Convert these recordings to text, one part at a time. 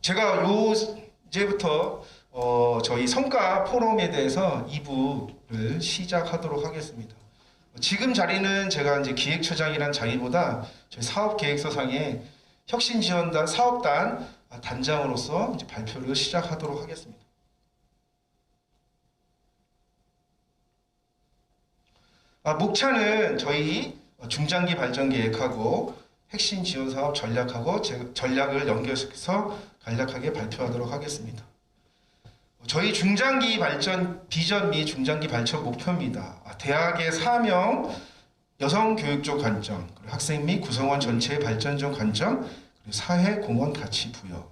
제가 이제부터 저희 성과 포럼에 대해서 2부를 시작하도록 하겠습니다. 지금 자리는 제가 이제 기획처장이란 자리보다 저희 사업계획서상의 혁신지원단 사업단 단장으로서 이제 발표를 시작하도록 하겠습니다. 목차는 저희 중장기 발전 계획하고 핵심 지원 사업 전략하고 전략을 연결해서 간략하게 발표하도록 하겠습니다. 저희 중장기 발전 비전 및 중장기 발전 목표입니다. 대학의 사명, 여성 교육적 관점, 그리고 학생 및 구성원 전체의 발전적 관점, 그리고 사회 공헌 가치 부여.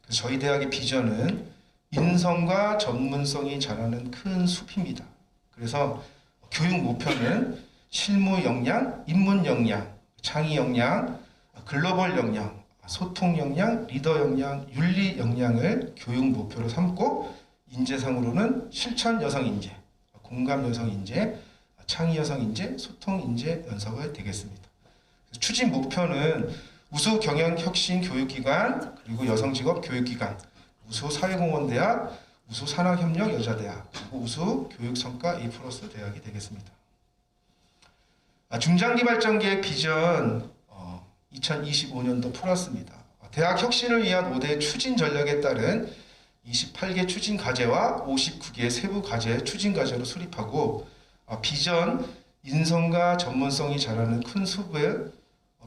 그래서 저희 대학의 비전은 인성과 전문성이 자라는 큰 숲입니다. 그래서 교육 목표는 실무 역량, 인문 역량, 창의 역량, 글로벌 역량, 소통 역량, 리더 역량, 윤리 역량을 교육 목표로 삼고 인재상으로는 실천 여성 인재, 공감 여성 인재, 창의 여성 인재, 소통 인재 연석이 되겠습니다. 추진 목표는 우수 경영 혁신 교육기관, 그리고 여성 직업 교육기관, 우수 사회공헌대학, 우수 산학협력 여자대학, 그리고 우수 교육성과 A+ 대학이 되겠습니다. 중장기 발전 계획 비전 2025년도 풀었습니다. 대학 혁신을 위한 5대 추진 전략에 따른 28개 추진 과제와 59개 세부 과제 추진 과제로 수립하고 비전 인성과 전문성이 자라는 큰 숲을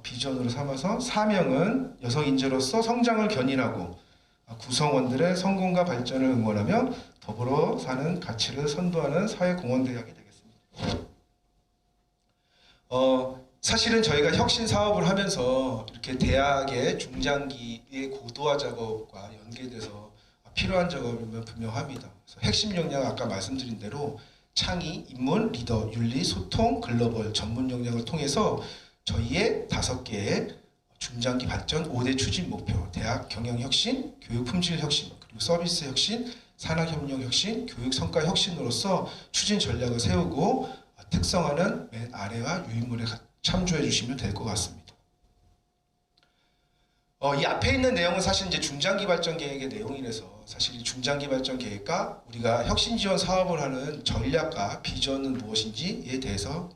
비전으로 삼아서 사명은 여성 인재로서 성장을 견인하고 구성원들의 성공과 발전을 응원하며 더불어 사는 가치를 선도하는 사회공헌대학이 되겠습니다. 사실은 저희가 혁신 사업을 하면서 이렇게 대학의 중장기의 고도화 작업과 연계돼서 필요한 작업이면 분명합니다. 그래서 핵심 역량 아까 말씀드린 대로 창의, 인문, 리더, 윤리, 소통, 글로벌, 전문 역량을 통해서 저희의 5개의 중장기 발전 5대 추진 목표, 대학 경영 혁신, 교육 품질 혁신, 그리고 서비스 혁신, 산학협력 혁신, 교육 성과 혁신으로서 추진 전략을 세우고 특성화는 맨 아래와 유인물에 참조해 주시면 될 것 같습니다. 이 앞에 있는 내용은 사실 이제 중장기 발전 계획의 내용이라서 사실 이 중장기 발전 계획과 우리가 혁신 지원 사업을 하는 전략과 비전은 무엇인지에 대해서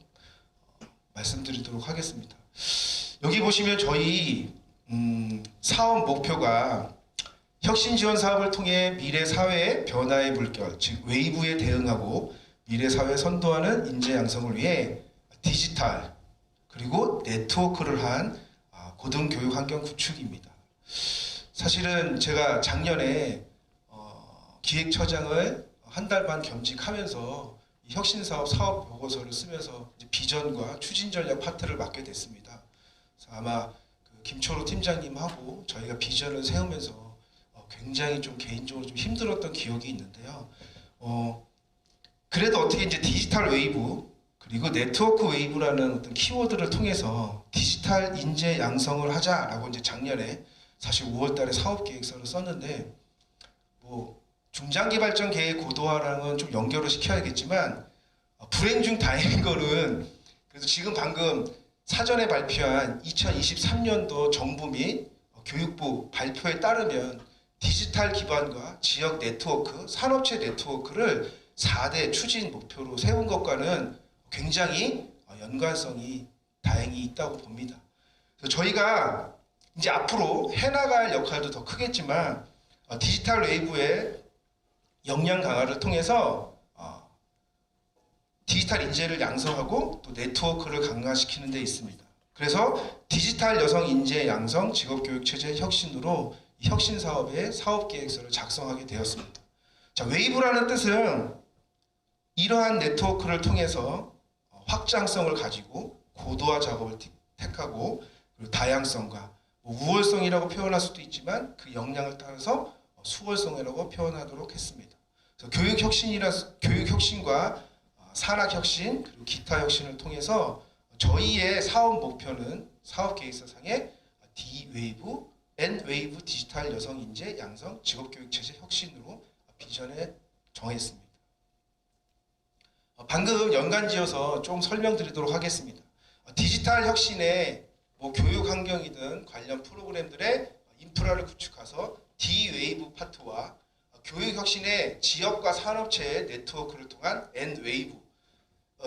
말씀드리도록 하겠습니다. 여기 보시면 저희 사업 목표가 혁신 지원 사업을 통해 미래 사회의 변화의 물결, 즉 웨이브에 대응하고 미래 사회 선도하는 인재 양성을 위해 디지털 그리고 네트워크를 한 고등교육 환경 구축입니다. 사실은 제가 작년에 기획처장을 한 달 반 겸직하면서 혁신사업 사업 보고서를 쓰면서 이제 비전과 추진 전략 파트를 맡게 됐습니다. 그래서 아마 그 김초로 팀장님하고 저희가 비전을 세우면서 굉장히 좀 개인적으로 좀 힘들었던 기억이 있는데요. 그래도 어떻게 이제 디지털 웨이브 그리고 네트워크 웨이브라는 어떤 키워드를 통해서 디지털 인재 양성을 하자라고 이제 작년에 사실 5월달에 사업 계획서를 썼는데 중장기 발전 계획 고도화랑은 좀 연결을 시켜야겠지만 불행 중 다행인 거는 그래서 지금 방금 사전에 발표한 2023년도 정부 및 교육부 발표에 따르면 디지털 기반과 지역 네트워크, 산업체 네트워크를 4대 추진 목표로 세운 것과는 굉장히 연관성이 다행히 있다고 봅니다. 그래서 저희가 이제 앞으로 해나갈 역할도 더 크겠지만 디지털 웨이브의 역량 강화를 통해서 디지털 인재를 양성하고 또 네트워크를 강화시키는 데 있습니다. 그래서 디지털 여성 인재 양성 직업교육 체제 혁신으로 이 혁신 사업의 사업 계획서를 작성하게 되었습니다. 자, 웨이브라는 뜻은 이러한 네트워크를 통해서 확장성을 가지고 고도화 작업을 택하고 그리고 다양성과 우월성이라고 표현할 수도 있지만 그 역량을 따라서 수월성이라고 표현하도록 했습니다. 그래서 교육 혁신과 산학 혁신 그리고 기타 혁신을 통해서 저희의 사업 목표는 사업 계획서상의 D-웨이브, N-웨이브 디지털 여성 인재 양성 직업교육 체제 혁신으로 비전에 정했습니다. 방금 연관지어서 좀 설명드리도록 하겠습니다. 디지털 혁신에 교육 환경이든 관련 프로그램들의 인프라를 구축해서 D-웨이브 파트와 교육혁신의 지역과 산업체의 네트워크를 통한 N-웨이브,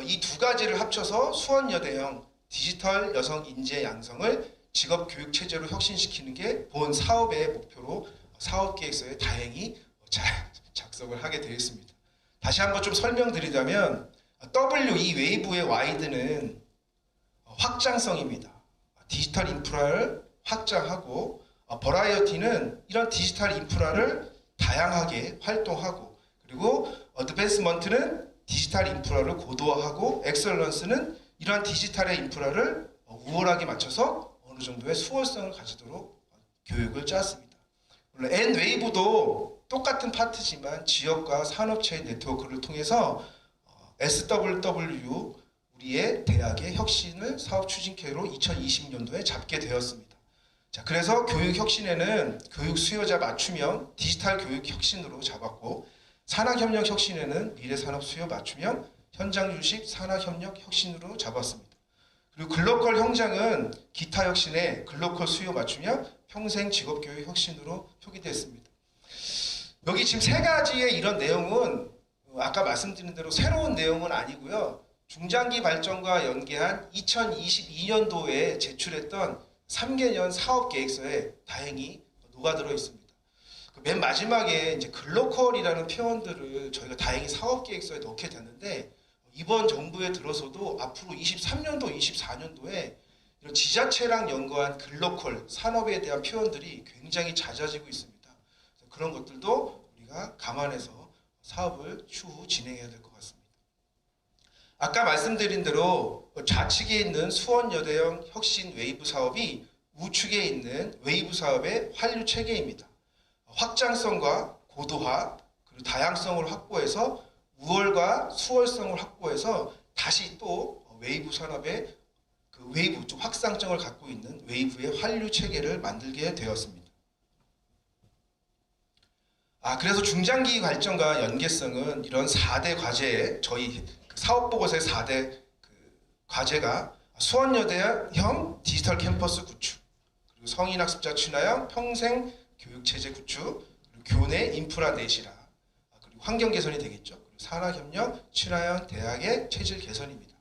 이 두 가지를 합쳐서 수원여대형 디지털 여성 인재 양성을 직업 교육 체제로 혁신시키는 게 본 사업의 목표로 사업계획서에 다행히 잘 작성을 하게 되어 있습니다. 다시 한번 좀 설명드리자면 W, 이 웨이브의 와이드는 확장성입니다. 디지털 인프라를 확장하고, 버라이어티는 이런 디지털 인프라를 다양하게 활동하고, 그리고 어드밴스먼트는 디지털 인프라를 고도화하고, 엑셀런스는 이러한 디지털의 인프라를 우월하게 맞춰서 어느 정도의 수월성을 가지도록 교육을 짰습니다. 물론 N웨이브도 똑같은 파트지만 지역과 산업체의 네트워크를 통해서 SWW, 우리의 대학의 혁신을 사업 추진계로 2020년도에 잡게 되었습니다. 자, 그래서 교육 혁신에는 교육 수요자 맞춤형 디지털 교육 혁신으로 잡았고, 산학협력 혁신에는 미래산업 수요 맞춤형 현장 주식 산학협력 혁신으로 잡았습니다. 그리고 글로컬 형장은 기타 혁신의 글로컬 수요 맞춤형 평생 직업교육 혁신으로 표기됐습니다. 여기 지금 세 가지의 이런 내용은 아까 말씀드린 대로 새로운 내용은 아니고요. 중장기 발전과 연계한 2022년도에 제출했던 3개년 사업계획서에 다행히 녹아들어 있습니다. 맨 마지막에 이제 글로컬이라는 표현들을 저희가 다행히 사업계획서에 넣게 됐는데, 이번 정부에 들어서도 앞으로 23년도, 24년도에 이런 지자체랑 연관한 글로컬 산업에 대한 표현들이 굉장히 잦아지고 있습니다. 그런 것들도 우리가 감안해서 사업을 추후 진행해야 될 것 같습니다. 아까 말씀드린 대로 좌측에 있는 수원여대형 혁신 웨이브 사업이 우측에 있는 웨이브 사업의 환류 체계입니다. 확장성과 고도화, 그리고 다양성을 확보해서 우월과 수월성을 확보해서 다시 또 웨이브 산업의 그 웨이브 쪽 확산성을 갖고 있는 웨이브의 환류 체계를 만들게 되었습니다. 그래서 중장기 발전과 연계성은 이런 4대 과제에 저희 사업보고서의 4대 과제가 수원여대형 디지털 캠퍼스 구축, 그리고 성인학습자 친화형 평생 교육체제 구축, 그리고 교내 인프라 내실화, 그리고 환경 개선이 되겠죠. 그리고 산학협력 친화형 대학의 체질 개선입니다.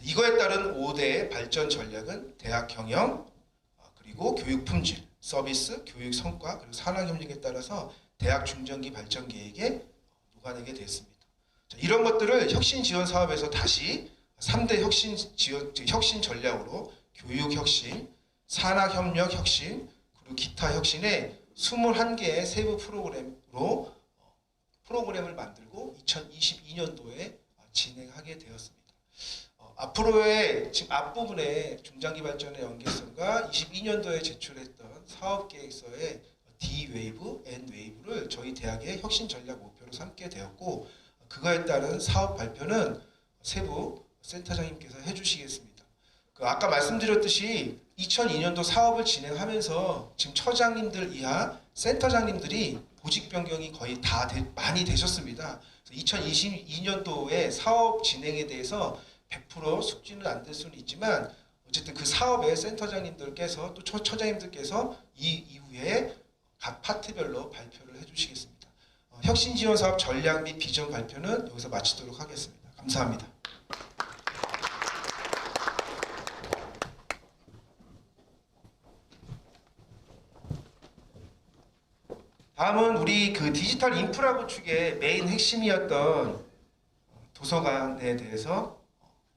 이거에 따른 5대 발전 전략은 대학 경영, 그리고 교육 품질, 서비스, 교육 성과, 그리고 산학협력에 따라서 대학 중장기 발전 계획에 녹아내게 됐습니다. 이런 것들을 혁신 지원 사업에서 다시 3대 혁신 전략으로 교육 혁신, 산학 협력 혁신, 그리고 기타 혁신의 21개의 세부 프로그램을 만들고 2022년도에 진행하게 되었습니다. 앞으로의 지금 앞부분에 중장기 발전의 연계성과 22년도에 제출했던 사업계획서의 D-웨이브, N-웨이브를 저희 대학의 혁신 전략 목표로 삼게 되었고, 그거에 따른 사업 발표는 세부 센터장님께서 해주시겠습니다. 아까 말씀드렸듯이 2002년도 사업을 진행하면서 지금 처장님들 이하 센터장님들이 보직 변경이 거의 다 많이 되셨습니다. 2022년도에 사업 진행에 대해서 100% 숙지는 안 될 수는 있지만, 어쨌든 그 사업의 센터장님들께서 또 처장님들께서 이 이후에 각 파트별로 발표를 해주시겠습니다. 혁신지원사업 전략 및 비전 발표는 여기서 마치도록 하겠습니다. 감사합니다. 다음은 우리 디지털 인프라 구축의 메인 핵심이었던 도서관에 대해서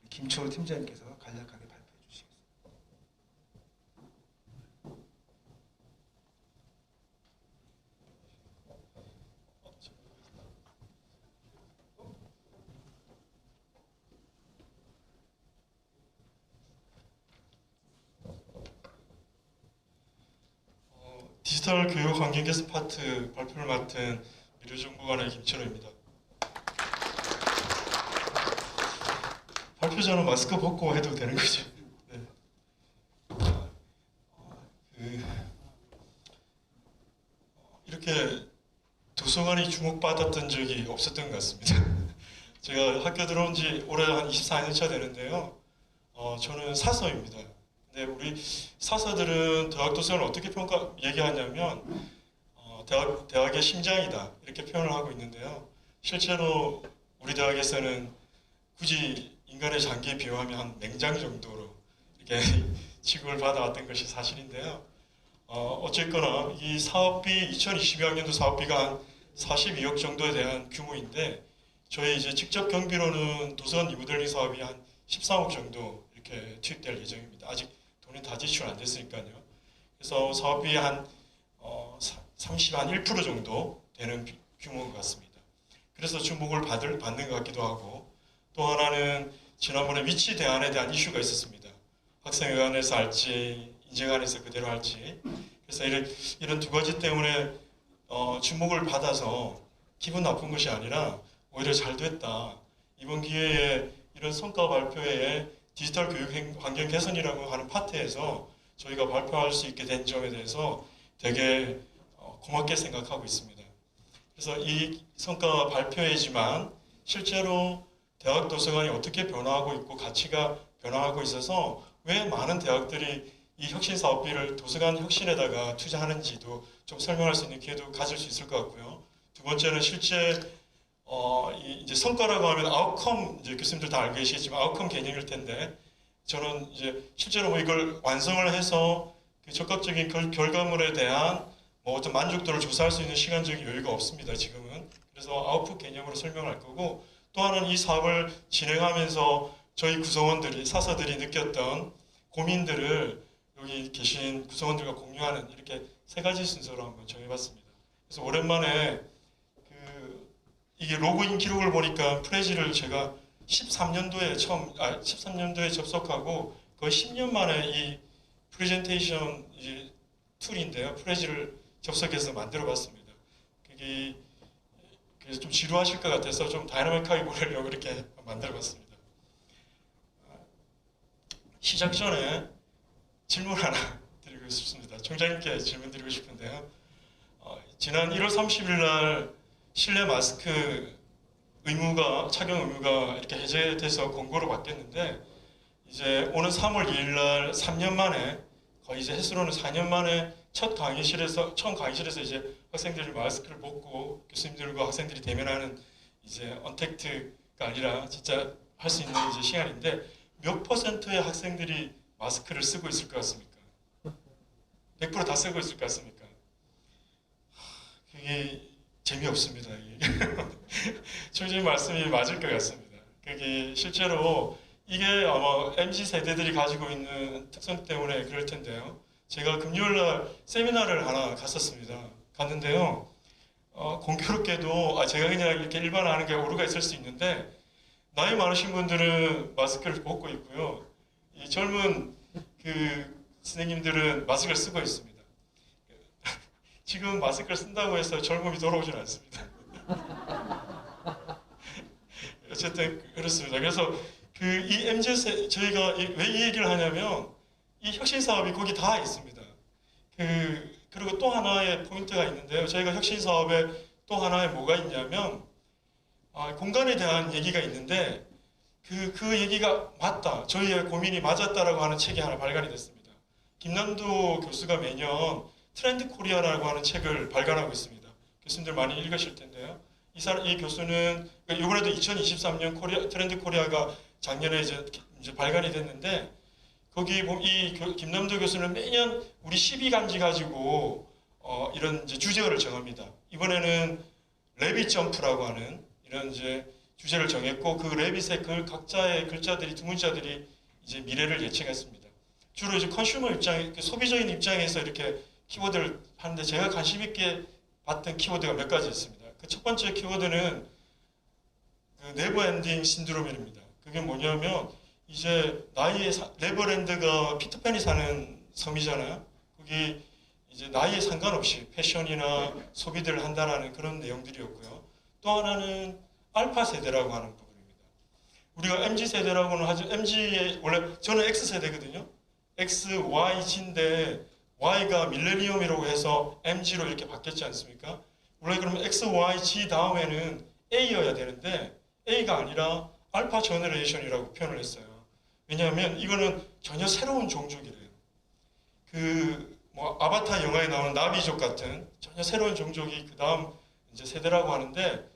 김초우 팀장님께서 간략하게 발표해 주시겠습니다. 디지털 교육 환경 개선 파트 발표를 맡은 미래정보관의 김철호입니다. 발표 전은 마스크 벗고 해도 되는 거죠? 네. 이렇게 도서관이 주목받았던 적이 없었던 것 같습니다. 제가 학교 들어온 지 올해 한 24년 차 되는데요. 저는 사서입니다. 근데 우리 사서들은 대학 도서관을 어떻게 얘기하냐면 대학의 심장이다 이렇게 표현을 하고 있는데요. 실제로 우리 대학에서는 굳이 인간의 장기에 비유하면 한 맹장 정도로 이렇게 취급을 받아왔던 것이 사실인데요. 어쨌거나 이 사업비 2022학년도 사업비가 한 42억 정도에 대한 규모인데 저희 이제 직접 경비로는 도서관 리모델링 사업이 한 13억 정도 이렇게 투입될 예정입니다. 아직 돈이 다 지출 안 됐으니까요. 그래서 사업비 한 1% 정도 되는 규모인 것 같습니다. 그래서 주목을 받는 것 같기도 하고 또 하나는 지난번에 위치 대안에 대한 이슈가 있었습니다. 학생회관에서 할지 인재관에서 그대로 할지 그래서 이런 두 가지 때문에 주목을 받아서 기분 나쁜 것이 아니라 오히려 잘 됐다. 이번 기회에 이런 성과 발표회에 디지털 교육 환경 개선이라고 하는 파트에서 저희가 발표할 수 있게 된 점에 대해서 되게 고맙게 생각하고 있습니다. 그래서 이 성과 발표회지만 실제로 대학 도서관이 어떻게 변화하고 있고 가치가 변화하고 있어서 왜 많은 대학들이 이 혁신 사업비를 도서관 혁신에다가 투자하는지도 좀 설명할 수 있는 기회도 가질 수 있을 것 같고요. 두 번째는 실제 이제 성과라고 하면 아웃컴 이제 교수님들 다 알고 계시겠지만 아웃컴 개념일 텐데 저는 이제 실제로 뭐 이걸 완성을 해서 그 적극적인 결과물에 대한 뭐 어떤 만족도를 조사할 수 있는 시간적인 여유가 없습니다. 지금은. 그래서 아웃풋 개념으로 설명할 거고 또 하나는 이 사업을 진행하면서 저희 구성원들이 사서들이 느꼈던 고민들을 여기 계신 구성원들과 공유하는 이렇게 세 가지 순서로 한번 정해봤습니다. 그래서 오랜만에 이게 로그인 기록을 보니까 프레지를 제가 13년도에 접속하고 거의 10년 만에 이 프레젠테이션 이제 툴인데요. 프레지를 접속해서 만들어봤습니다. 그게 그래서 좀 지루하실 것 같아서 좀 다이나믹하게 보려고 이렇게 만들어봤습니다. 시작 전에 질문 하나 드리고 싶습니다. 총장님께 질문 드리고 싶은데요. 지난 1월 30일 날 실내 마스크 착용 의무가 이렇게 해제돼서 권고로 바뀌었는데 이제 오는 3월 2일 날 3년 만에 거의 이제 횟수로는 4년 만에 처음 강의실에서 이제 학생들이 마스크를 벗고 교수님들과 학생들이 대면하는 이제 언택트가 아니라 진짜 할 수 있는 이제 시간인데 몇 %의 학생들이 마스크를 쓰고 있을 것 같습니까? 100% 다 쓰고 있을 것 같습니까? 그게 재미없습니다. 총장님 말씀이 맞을 것 같습니다. 그게 실제로 이게 아마 MZ 세대들이 가지고 있는 특성 때문에 그럴 텐데요. 제가 금요일 날 세미나를 하나 갔는데요. 공교롭게도 제가 그냥 이렇게 일반화하는 게 오류가 있을 수 있는데 나이 많으신 분들은 마스크를 벗고 있고요. 이 젊은 그 선생님들은 마스크를 쓰고 있습니다. 지금 마스크를 쓴다고 해서 젊음이 돌아오진 않습니다. 어쨌든 그렇습니다. 그래서 이 MZ 저희가 왜 이 얘기를 하냐면 이 혁신 사업이 거기 다 있습니다. 그리고 또 하나의 포인트가 있는데요. 저희가 혁신 사업에 또 하나의 뭐가 있냐면 공간에 대한 얘기가 있는데 그 얘기가 맞다. 저희의 고민이 맞았다라고 하는 책이 하나 발간이 됐습니다. 김남도 교수가 매년 트렌드 코리아라고 하는 책을 발간하고 있습니다. 교수님들 많이 읽으실 텐데요. 이 교수는 이번에도 2023년 트렌드 코리아가 작년에 이제 발간이 됐는데 거기 이 김남도 교수는 매년 우리 12간지 가지고 이런 이제 주제어를 정합니다. 이번에는 레빗 점프라고 하는 이런 이제 주제를 정했고 그 레빗의 각자의 글자들이 두 문자들이 이제 미래를 예측했습니다. 주로 이제 컨슈머 소비적인 입장에서 이렇게 키워드를 하는데 제가 관심 있게 봤던 키워드가 몇 가지 있습니다. 그 첫 번째 키워드는 네버엔딩 신드롬입니다. 그게 뭐냐면 이제 네버랜드가 피터팬이 사는 섬이잖아요. 거기 이제 나이에 상관없이 패션이나 소비들을 한다라는 그런 내용들이었고요. 또 하나는 알파 세대라고 하는 부분입니다. 우리가 MZ 세대라고는 하죠. MZ의 원래 저는 X 세대거든요. X, Y, G인데 Y가 밀레니엄이라고 해서 MG로 이렇게 바뀌었지 않습니까? 원래 그러면 X, Y, G 다음에는 A여야 되는데 A가 아니라 알파 제너레이션이라고 표현을 했어요. 왜냐하면 이거는 전혀 새로운 종족이래요. 뭐 아바타 영화에 나오는 나비족 같은 전혀 새로운 종족이 그 다음 이제 세대라고 하는데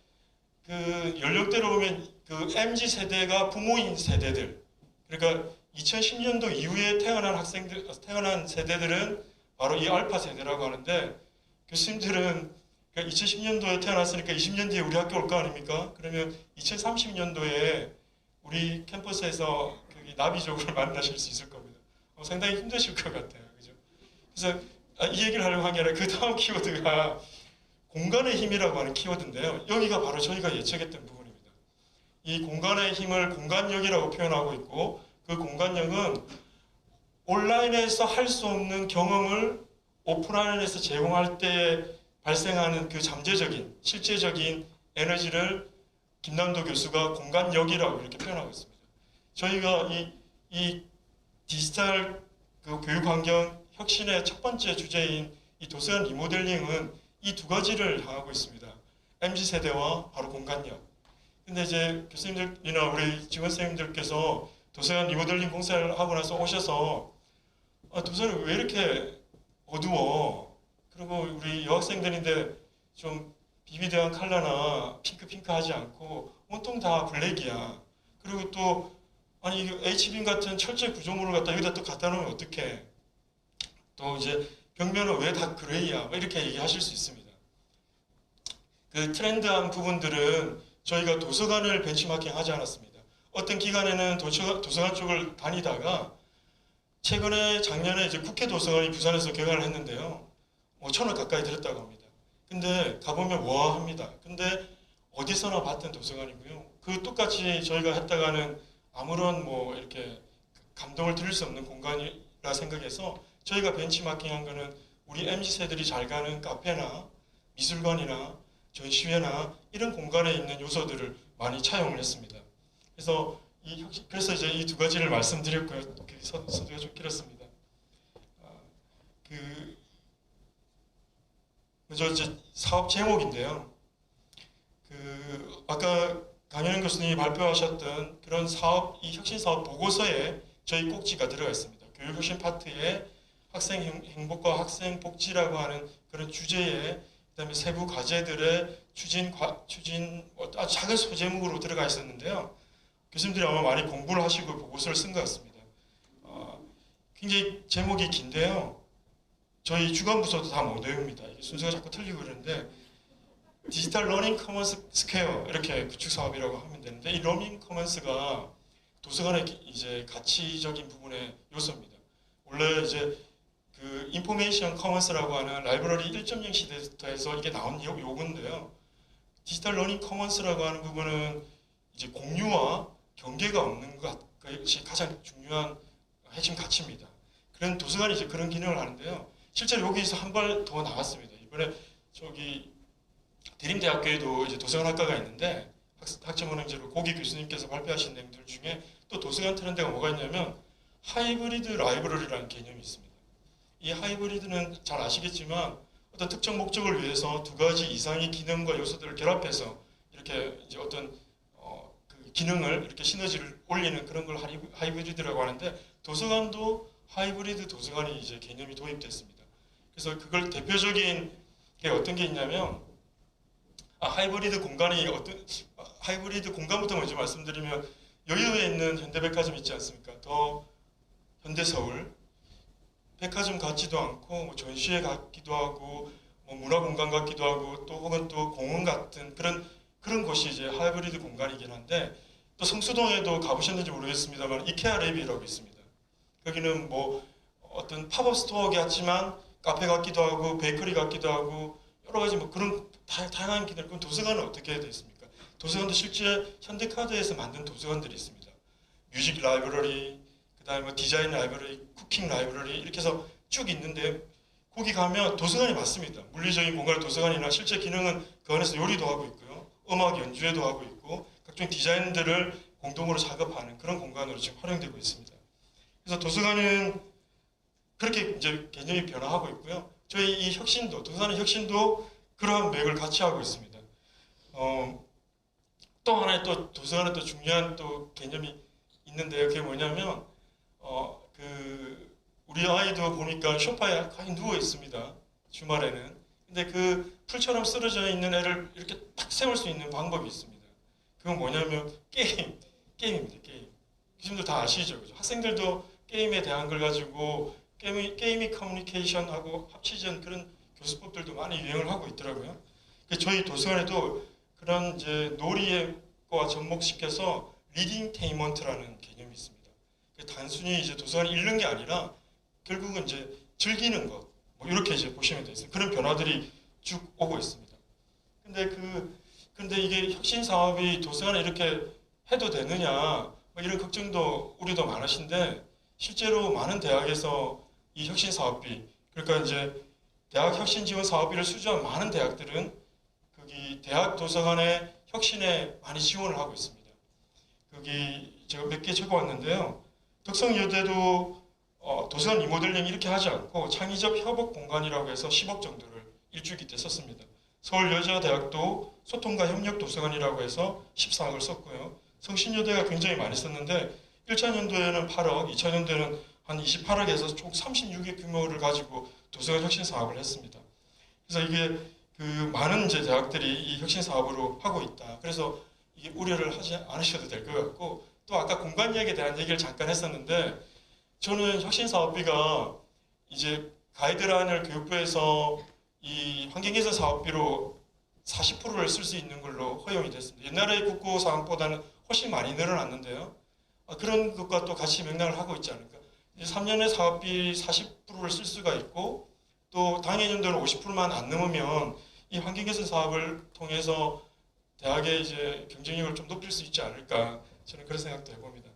그 연령대로 보면 그 MZ 세대가 부모인 세대들 그러니까 2010년도 이후에 태어난 세대들은 바로 이 알파 세대라고 하는데 교수님들은 2010년도에 태어났으니까 20년 뒤에 우리 학교 올 거 아닙니까? 그러면 2030년도에 우리 캠퍼스에서 그 나비족을 만나실 수 있을 겁니다. 상당히 힘드실 것 같아요. 그죠? 그래서 이 얘기를 하려고 한 게 아니라 그 다음 키워드가 공간의 힘이라고 하는 키워드인데요. 여기가 바로 저희가 예측했던 부분입니다. 이 공간의 힘을 공간력이라고 표현하고 있고 그 공간력은 온라인에서 할 수 없는 경험을 오프라인에서 제공할 때 발생하는 그 잠재적인 실제적인 에너지를 김남도 교수가 공간력이라고 이렇게 표현하고 있습니다. 저희가 이 디지털 그 교육 환경 혁신의 첫 번째 주제인 이 도서관 리모델링은 이 두 가지를 향하고 있습니다. MZ 세대와 바로 공간력. 근데 이제 교수님들이나 우리 직원 선생님들께서 도서관 리모델링 공사를 하고 나서 오셔서 도서관이 왜 이렇게 어두워? 그리고 우리 여학생들인데 좀 비비드한 컬러나 핑크하지 않고 온통 다 블랙이야. 그리고 또 아니 H빔 같은 철제 구조물을 갖다 여기다 또 갖다 놓으면 어떡해? 또 이제 벽면은 왜 다 그레이야? 이렇게 얘기하실 수 있습니다. 그 트렌드한 부분들은 저희가 도서관을 벤치마킹 하지 않았습니다. 어떤 기간에는 도서관 쪽을 다니다가 최근에 작년에 이제 국회 도서관이 부산에서 개관을 했는데요. 5,000원 가까이 들었다고 합니다. 근데 가보면 우아합니다. 근데 어디서나 봤던 도서관이고요. 그 똑같이 저희가 했다가는 아무런 뭐 이렇게 감동을 드릴 수 없는 공간이라 생각해서 저희가 벤치마킹한 거는 우리 MZ세들이 잘 가는 카페나 미술관이나 전시회나 이런 공간에 있는 요소들을 많이 차용을 했습니다. 그래서 이제 이 두 가지를 말씀드렸고요. 서두가 좀 길었습니다. 저 이제 사업 제목인데요. 아까 강현영 교수님이 발표하셨던 그런 이 혁신 사업 보고서에 저희 꼭지가 들어가 있습니다. 교육 혁신 파트에 학생 행복과 학생 복지라고 하는 그런 주제에 그다음에 세부 과제들의 추진 아주 작은 소제목으로 들어가 있었는데요. 교수님들이 아마 많이 공부를 하시고 보고서를 쓴 것 같습니다. 굉장히 제목이 긴데요. 저희 주간 부서도 다 못 외웁니다. 이게 순서가 자꾸 틀리고 그러는데 디지털 러닝 커먼스 스퀘어 이렇게 구축 사업이라고 하면 되는데 이 러닝 커먼스가 도서관의 이제 가치적인 부분의 요소입니다. 원래 이제 그 인포메이션 커먼스라고 하는 라이브러리 1.0 시대부터 이게 나온 요구인데요. 디지털 러닝 커먼스라고 하는 부분은 이제 공유와 경계가 없는 것이 가장 중요한 핵심 가치입니다. 그런 도서관이 이제 그런 기능을 하는데요. 실제로 여기서 한 발 더 나갔습니다. 이번에 저기 대림대학교에도 이제 도서관 학과가 있는데 학점은행제로 고기 교수님께서 발표하신 내용들 중에 또 도서관 트렌드가 뭐가 있냐면 하이브리드 라이브러리라는 개념이 있습니다. 이 하이브리드는 잘 아시겠지만 어떤 특정 목적을 위해서 두 가지 이상의 기능과 요소들을 결합해서 이렇게 이제 어떤 그 기능을 이렇게 시너지를 올리는 그런 걸 하이브리드라고 하는데 도서관도 하이브리드 도서관이 이제 개념이 도입됐습니다. 그래서 그걸 대표적인 게 어떤 게 있냐면 하이브리드 공간부터 먼저 말씀드리면 여의도에 있는 현대백화점 있지 않습니까? 더 현대서울 백화점 같지도 않고 뭐 전시회 같기도 하고 뭐 문화공간 같기도 하고 또 혹은 또 공원 같은 그런 곳이 이제 하이브리드 공간이긴 한데 또 성수동에도 가보셨는지 모르겠습니다만 이케아 랩이라고 있습니다. 거기는 뭐 어떤 팝업 스토어 같지만 카페 같기도 하고 베이커리 같기도 하고 여러 가지 뭐 그런 다양한 기능. 그럼 도서관은 어떻게 되어 있습니까? 도서관도 실제 현대카드에서 만든 도서관들이 있습니다. 뮤직 라이브러리, 그다음에 뭐 디자인 라이브러리, 쿠킹 라이브러리 이렇게 해서 쭉 있는데 거기 가면 도서관이 맞습니다. 물리적인 공간 도서관이나 실제 기능은 그 안에서 요리도 하고 있고요. 음악 연주회도 하고 있고 각종 디자인들을 공동으로 작업하는 그런 공간으로 지금 활용되고 있습니다. 그래서 도서관은 그렇게 이제 개념이 변화하고 있고요. 저희 이 혁신도, 도서관의 혁신도 그러한 맥을 같이 하고 있습니다. 또 하나의 또 도서관의 또 중요한 또 개념이 있는데요. 그게 뭐냐면 우리 아이도 보니까 소파에 거의 누워 있습니다. 주말에는. 근데 그 풀처럼 쓰러져 있는 애를 이렇게 탁 세울 수 있는 방법이 있습니다. 그건 뭐냐면 게임입니다. 게임. 교수님들 다 아시죠? 그죠? 학생들도 게임에 대한 걸 가지고 게임이 커뮤니케이션하고 합치전 그런 교수법들도 많이 유행을 하고 있더라고요. 저희 도서관에도 그런 이제 놀이와 접목시켜서 리딩 테이먼트라는 개념이 있습니다. 단순히 이제 도서관을 읽는 게 아니라 결국은 이제 즐기는 것, 뭐 이렇게 이제 보시면 되겠어요. 그런 변화들이 쭉 오고 있습니다. 근데 이게 혁신 사업이 도서관에 이렇게 해도 되느냐, 뭐 이런 걱정도 우리도 많으신데 실제로 많은 대학에서 이 혁신 사업비, 그러니까 이제 대학 혁신 지원 사업비를 수주한 많은 대학들은 거기 대학 도서관의 혁신에 많이 지원을 하고 있습니다. 거기 제가 몇 개 적어왔는데요. 덕성여대도 도서관 리모델링 이렇게 하지 않고 창의적 협업 공간이라고 해서 10억 정도를 일주기 때 썼습니다. 서울여자대학도 소통과 협력 도서관이라고 해서 14억을 썼고요. 성신여대가 굉장히 많이 썼는데 1차년도에는 8억, 2차년도에는 한 28억에서 총 36의 규모를 가지고 도서관 혁신 사업을 했습니다. 그래서 이게 그 많은 이제 대학들이 이 혁신 사업으로 하고 있다. 그래서 이게 우려를 하지 않으셔도 될 것 같고, 또 아까 공간 이야기에 대한 얘기를 잠깐 했었는데, 저는 혁신 사업비가 이제 가이드라인을 교육부에서 이 환경개선 사업비로 40%를 쓸 수 있는 걸로 허용이 됐습니다. 옛날의 국고 사항보다는 훨씬 많이 늘어났는데요. 그런 것과 또 같이 맥락을 하고 있지 않을까. 3년의 사업비 40%를 쓸 수가 있고, 또 당해년도는 50%만 안 넘으면 이 환경개선 사업을 통해서 대학의 이제 경쟁력을 좀 높일 수 있지 않을까, 저는 그런 생각도 해봅니다.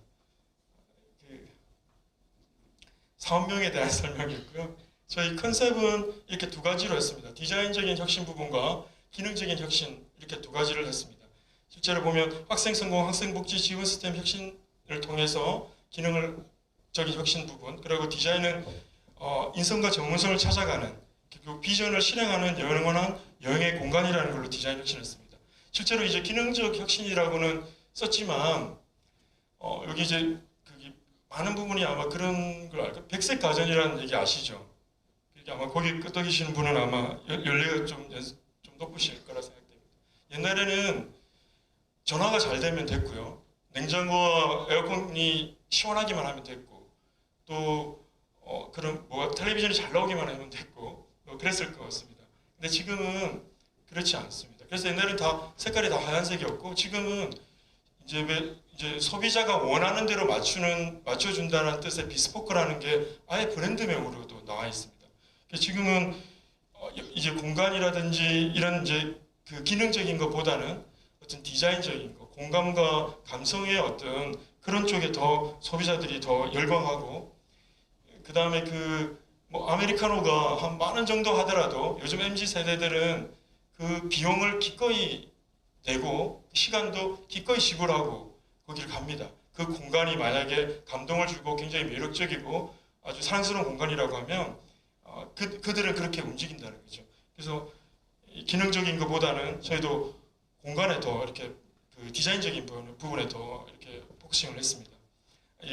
사업명에 대한 설명이었고요. 저희 컨셉은 이렇게 두 가지로 했습니다. 디자인적인 혁신 부분과 기능적인 혁신, 이렇게 두 가지를 했습니다. 실제로 보면 학생 성공, 학생 복지 지원 시스템 혁신을 통해서 기능적인 혁신 부분, 그리고 디자인은 인성과 전문성을 찾아가는, 그 비전을 실행하는 영원한 여행의 공간이라는 걸로 디자인 혁신을 했습니다. 실제로 이제 기능적 혁신이라고는 썼지만 여기 이제 많은 부분이 아마 그런 걸 알까? 백색 가전이라는 얘기 아시죠? 아마 거기 끄떡이시는 분은 아마 연례가 좀 높으실 거라 생각됩니다. 옛날에는 전화가 잘 되면 됐고요. 냉장고와 에어컨이 시원하기만 하면 됐고, 또 그런 텔레비전이 잘 나오기만 하면 됐고, 그랬을 것 같습니다. 근데 지금은 그렇지 않습니다. 그래서 옛날에는 다 색깔이 다 하얀색이었고, 지금은 이제 소비자가 원하는 대로 맞춰준다는 뜻의 비스포크라는 게 아예 브랜드명으로도 나와 있습니다. 지금은 이제 공간이라든지 이런 이제 그 기능적인 것보다는 어떤 디자인적인 것, 공감과 감성의 어떤 그런 쪽에 더 소비자들이 더 열광하고, 그 다음에 아메리카노가 한 10,000원 정도 하더라도 요즘 MZ 세대들은 그 비용을 기꺼이 내고 시간도 기꺼이 지불하고 거기를 갑니다. 그 공간이 만약에 감동을 주고 굉장히 매력적이고 아주 사랑스러운 공간이라고 하면 그들은 그렇게 움직인다는 거죠. 그래서 기능적인 것보다는 저희도 공간에 더 이렇게 그 디자인적인 부분에 더 이렇게 포커싱을 했습니다.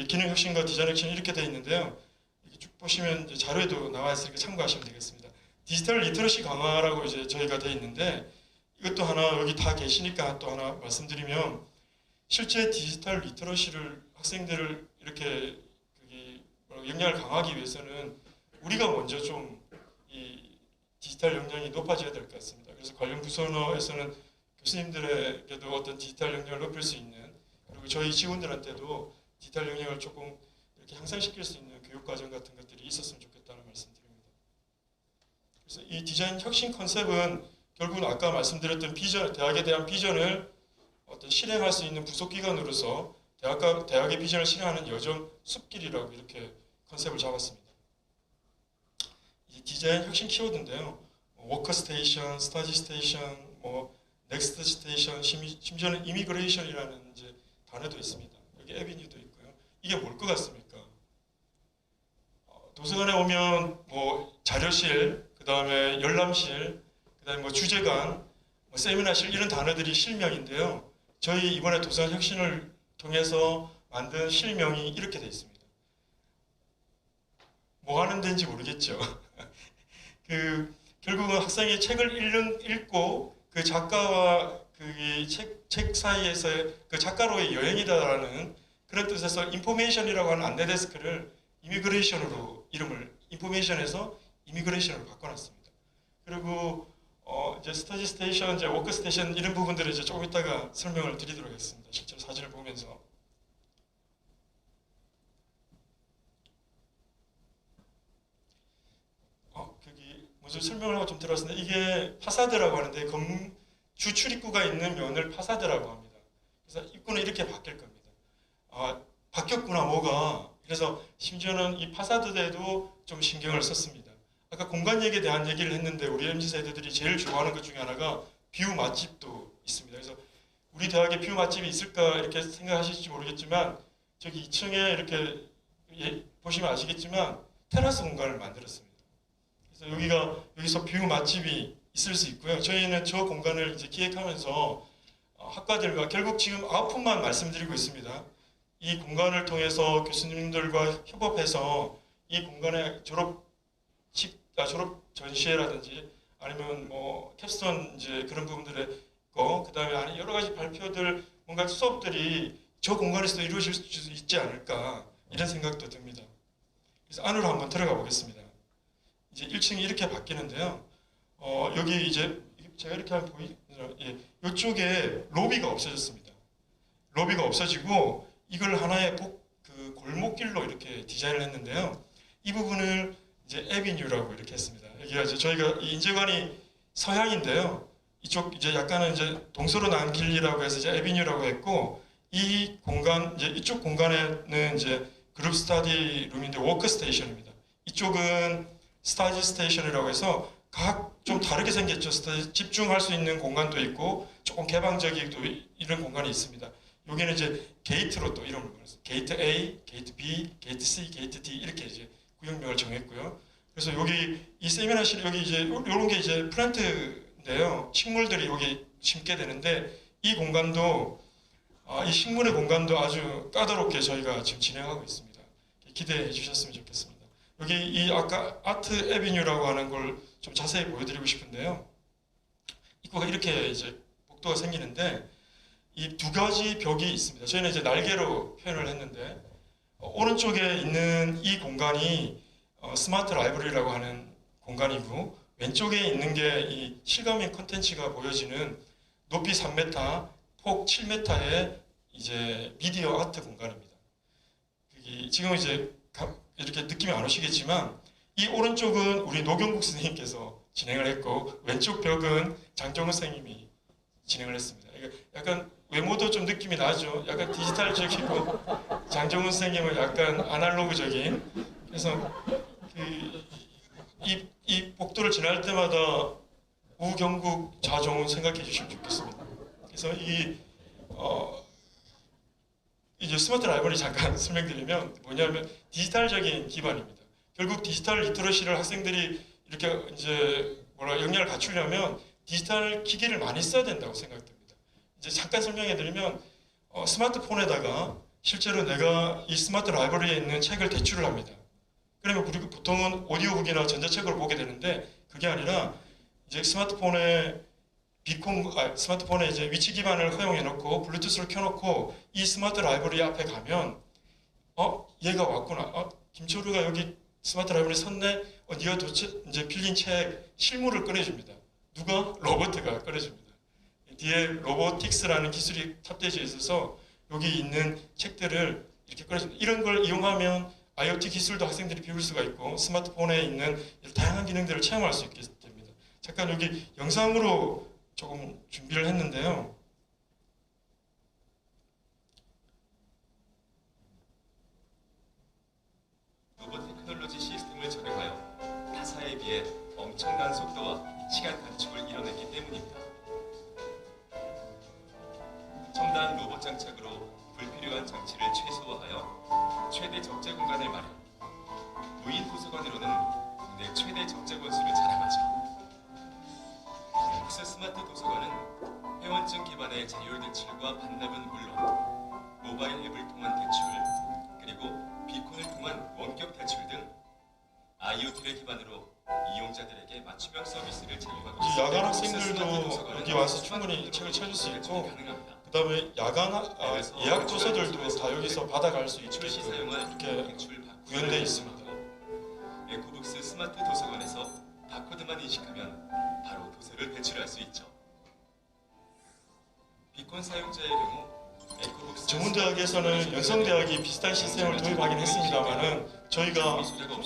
기능 혁신과 디자인 혁신이 이렇게 되어 있는데요. 이렇게 쭉 보시면 이제 자료에도 나와 있으니까 참고하시면 되겠습니다. 디지털 리터러시 강화라고 이제 저희가 되어 있는데, 이것도 하나 여기 다 계시니까 또 하나 말씀드리면, 실제 디지털 리터러시를 학생들을 이렇게 역량을 강화하기 위해서는 우리가 먼저 좀 이 디지털 역량이 높아져야 될 것 같습니다. 그래서 관련 부서에서는 교수님들에게도 어떤 디지털 역량을 높일 수 있는, 그리고 저희 직원들한테도 디지털 역량을 조금 이렇게 향상시킬 수 있는 교육과정 같은 것들이 있었으면 좋겠다는 말씀드립니다. 그래서 이 디자인 혁신 컨셉은 결국은 아까 말씀드렸던 비전, 대학에 대한 비전을 어떤 실행할 수 있는 부속기관으로서 대학의 비전을 실행하는 여정 숲길이라고 이렇게 컨셉을 잡았습니다. 이 디자인 혁신 키워드인데요. 워커 스테이션, 스터디 스테이션, 넥스트 스테이션, 심지어는 이미그레이션이라는 이제 단어도 있습니다. 여기 에비뉴도 있고요. 이게 뭘 것 같습니까? 도서관에 오면 자료실, 그 다음에 열람실, 그 다음에 주재관, 세미나실 이런 단어들이 실명인데요. 저희 이번에 도서관 혁신을 통해서 만든 실명이 이렇게 되어 있습니다. 뭐 하는 데인지 모르겠죠. 결국은 학생이 책을 읽고 그 작가와 책 사이에서의 그 작가로의 여행이다라는 그런 뜻에서 인포메이션이라고 하는 안내 데스크를 이미그레이션으로 인포메이션에서 이미그레이션으로 바꿔놨습니다. 그리고 이제 스터디 스테이션, 이제 워크 스테이션 이런 부분들을 이제 조금 이따가 설명을 드리도록 하겠습니다. 실제로 사진을 보면서. 먼저 설명을 하고 좀 들었는데 이게 파사드라고 하는데 주 출입구가 있는 면을 파사드라고 합니다. 그래서 입구는 이렇게 바뀔 겁니다. 바뀌었구나 뭐가. 그래서 심지어는 이 파사드에도 좀 신경을 썼습니다. 아까 공간 얘기에 대한 얘기를 했는데 우리 MZ세대들이 제일 좋아하는 것 중에 하나가 뷰 맛집도 있습니다. 그래서 우리 대학에 뷰 맛집이 있을까 이렇게 생각하실지 모르겠지만 저기 2층에 이렇게 보시면 아시겠지만 테라스 공간을 만들었습니다. 그래서 여기서 뷰 맛집이 있을 수 있고요. 저희는 저 공간을 이제 기획하면서 학과들과 결국 지금 아웃풋만 말씀드리고 있습니다. 이 공간을 통해서 교수님들과 협업해서 이 공간에 졸업 전시회라든지 아니면 뭐 캡스톤 이제 그런 부분들에 그다음에 여러 가지 발표들 뭔가 수업들이 저 공간에서도 이루어질 수 있지 않을까 이런 생각도 듭니다. 그래서 안으로 한번 들어가 보겠습니다. 이제 1층이 이렇게 바뀌는데요. 여기 이제 제가 이렇게 하면 보이죠? 이쪽에 로비가 없어졌습니다. 로비가 없어지고 이걸 하나의 골목길로 이렇게 디자인을 했는데요. 이 부분을 이제 에비뉴라고 이렇게 했습니다. 여기가 이제 저희가 이 인재관이 서향인데요. 이쪽 이제 약간은 이제 동서로 나은 길이라고 해서 이제 에비뉴라고 했고 이 공간 이제 이쪽 공간에는 이제 그룹 스터디 룸인데 워크 스테이션입니다. 이쪽은 스터디 스테이션이라고 해서 각 좀 다르게 생겼죠. 집중할 수 있는 공간도 있고 조금 개방적이고 이런 공간이 있습니다. 여기는 이제 게이트로 또 이름을 불렀어요. 게이트 A, 게이트 B, 게이트 C, 게이트 D 이렇게 이제 구역명을 정했고요. 그래서 여기 이 세미나실 여기 이제 이런 게 이제 플랜트인데요. 식물들이 여기 심게 되는데 이 공간도 이 식물의 공간도 아주 까다롭게 저희가 지금 진행하고 있습니다. 기대해 주셨으면 좋겠습니다. 여기 이 아까 아트 에비뉴라고 하는 걸 좀 자세히 보여드리고 싶은데요. 입구가 이렇게 이제 복도가 생기는데 이 두 가지 벽이 있습니다. 저희는 이제 날개로 표현을 했는데 오른쪽에 있는 이 공간이 스마트 라이브러리라고 하는 공간이고 왼쪽에 있는 게 이 실감인 콘텐츠가 보여지는 높이 3m, 폭 7m의 이제 미디어 아트 공간입니다. 지금 이제 이렇게 느낌이 안 오시겠지만 이 오른쪽은 우리 노경국 선생님께서 진행을 했고 왼쪽 벽은 장정은 선생님이 진행을 했습니다. 약간 외모도 좀 느낌이 나죠. 약간 디지털적이고 장정은 선생님은 약간 아날로그적인. 그래서 이 복도를 지날 때마다 우경국, 자정은 생각해 주시면 좋겠습니다. 그래서 이제 스마트 라이브러리 잠깐 설명드리면 뭐냐면 디지털적인 기반입니다. 결국 디지털 리터러시를 학생들이 이렇게 이제 역량을 갖추려면 디지털 기기를 많이 써야 된다고 생각됩니다. 이제 잠깐 설명해드리면 스마트폰에다가 실제로 내가 이 스마트 라이브러리에 있는 책을 대출을 합니다. 그러면 우리가 보통은 오디오북이나 전자책으로 보게 되는데 그게 아니라 이제 스마트폰에 이제 위치 기반을 허용해 놓고 블루투스를 켜놓고 이 스마트 라이브러리 앞에 가면 얘가 왔구나. 김철우가 여기 스마트 라이브러리 섰네. 네가 이제 빌린 책 실물을 꺼내줍니다. 누가? 로버트가 꺼내줍니다. 뒤에 로보틱스라는 기술이 탑재되어 있어서 여기 있는 책들을 이렇게 꺼내줍니다. 이런 걸 이용하면 IoT 기술도 학생들이 배울 수가 있고 스마트폰에 있는 다양한 기능들을 체험할 수 있게 됩니다. 잠깐 여기 영상으로 조금 준비를 했는데요. 로봇 테크놀로지 시스템을 적용하여 타사에 비해 엄청난 속도와 시간 단축을 이뤄냈기 때문입니다. 첨단 로봇 장착으로 불필요한 장치를 최소화하여 최대 적재 공간을 마련. 무인 도서관으로는 국내 최대 적재 건수를 자랑하죠. 국스 스마트 도서관은 회원증 기반의 자율 대출과 반납은 물론 모바일 앱을 통한 대출, 그리고 비콘을 통한 원격 대출 등 IoT를 기반으로 이용자들에게 맞춤형 서비스를 제공하고 이제 야간 스마트 학생들도 도서관은 여기 와서 스마트 충분히 폰으로 책을 찾을 수 제공이 있고, 가능합니다. 그다음에 예약 도서들도 다 여기서 받아갈 수 출시 있게끔 사용한 이렇게 대출 구현되어 있습니다. 에코북스 스마트 도서관에서 바코드만 인식하면 바로 도서를 대출할 수 있죠. 비콘 사용자의 경우 에코북스 전문대학에서는 연성대학이 비슷한 시스템을 도입하긴 했습니다만은 저희가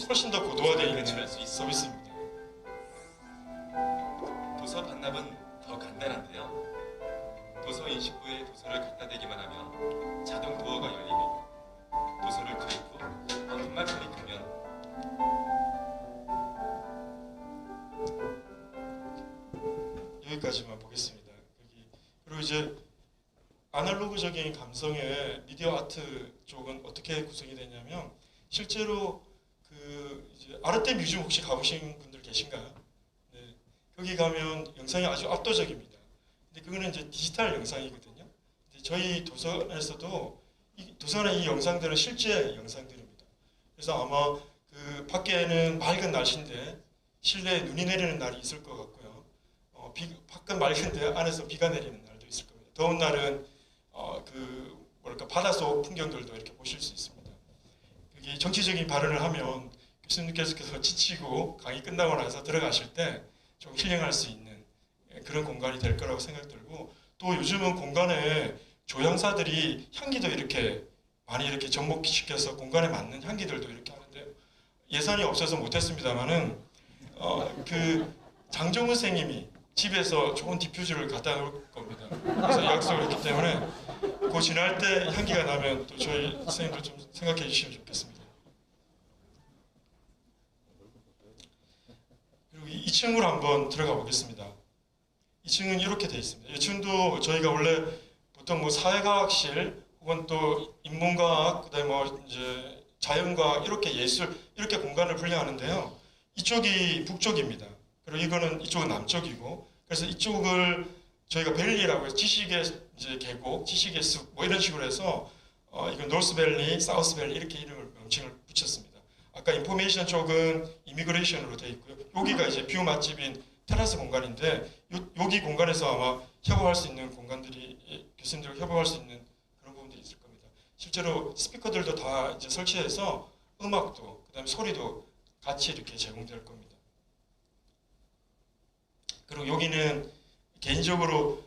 훨씬 더 고도화되어 있는 서비스입니다. 도서 반납은 더 간단한데요. 도서 인식 후에 도서를 갖다 대기만 하면 자동 도어가 열리고 도서를 클릭 후 버튼만 클릭하면 여기까지만 보겠습니다. 그리고 이제 아날로그적인 감성의 미디어 아트 쪽은 어떻게 구성이 되냐면, 실제로 그 이제 아르테 뮤지엄 혹시 가보신 분들 계신가요? 네, 거기 가면 영상이 아주 압도적입니다. 근데 그거는 이제 디지털 영상이거든요. 근데 저희 도서관에서도 도서관의 이 영상들은 실제 영상들입니다. 그래서 아마 그 밖에는 맑은 날씨인데 실내에 눈이 내리는 날이 있을 것 같고요. 밖은 맑은데 안에서 비가 내리는 날도 있을 겁니다. 더운 날은 그 뭐랄까 바닷속 풍경들도 이렇게 보실 수 있습니다. 여기 정치적인 발언을 하면 교수님께서 지치고 강의 끝나고 나서 들어가실 때 좀 힐링할 수 있는 그런 공간이 될 거라고 생각 들고, 또 요즘은 공간에 조향사들이 향기도 이렇게 많이 이렇게 접목시켜서 공간에 맞는 향기들도 이렇게 하는데, 예산이 없어서 못했습니다만은 그 장정훈 선생님이 집에서 좋은 디퓨저를 갖다 놓을 겁니다. 그래서 약속을 했기 때문에 그 지날 때 향기가 나면 또 저희 선생님들 좀 생각해 주시면 좋겠습니다. 그리고 2층으로 한번 들어가 보겠습니다. 2층은 이렇게 되어 있습니다. 2층도 저희가 원래 보통 뭐 사회과학실 혹은 또 인문과학, 그다음에 뭐 이제 자연과학, 이렇게 예술, 이렇게 공간을 분리하는데요. 이쪽이 북쪽입니다. 그리고 이쪽은 남쪽이고, 그래서 이쪽을 저희가 밸리라고 해서 지식의 이제 계곡, 지식의 숲 뭐 이런 식으로 해서 이건 노스밸리, 사우스밸리 이렇게 이름을 명칭을 붙였습니다. 아까 인포메이션 쪽은 이미그레이션으로 되어 있고요. 여기가 이제 뷰 맛집인 테라스 공간인데, 여기 공간에서 아마 협업할 수 있는 공간들이, 교수님들과 협업할 수 있는 그런 부분들이 있을 겁니다. 실제로 스피커들도 다 이제 설치해서 음악도 그다음에 소리도 같이 이렇게 제공될 겁니다. 그리고 여기는 개인적으로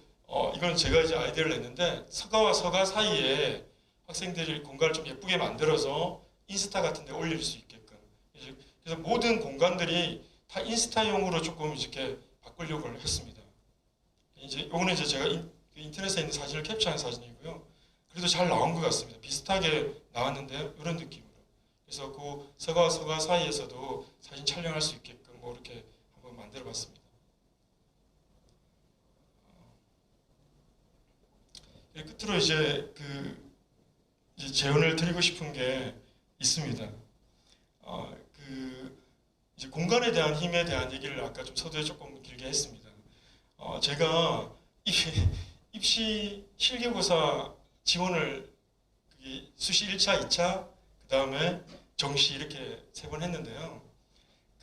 이건 제가 이제 아이디어를 냈는데, 서가와 서가 사이에 학생들이 공간을 좀 예쁘게 만들어서 인스타 같은 데 올릴 수 있게끔, 그래서 모든 공간들이 다 인스타용으로 조금 이렇게 바꾸려고 했습니다. 요거는 이제 제가 인터넷에 있는 사진을 캡처한 사진이고요. 그래도 잘 나온 것 같습니다. 비슷하게 나왔는데요. 이런 느낌으로. 그래서 그 서가와 서가 사이에서도 사진 촬영할 수 있게끔 뭐 이렇게 한번 만들어 봤습니다. 끝으로 이제 이제 제언을 드리고 싶은 게 있습니다. 이제 공간에 대한 힘에 대한 얘기를 아까 좀 서두에 조금 길게 했습니다. 제가 입시 실기고사 지원을 수시 1차, 2차, 그 다음에 정시 이렇게 3번 했는데요.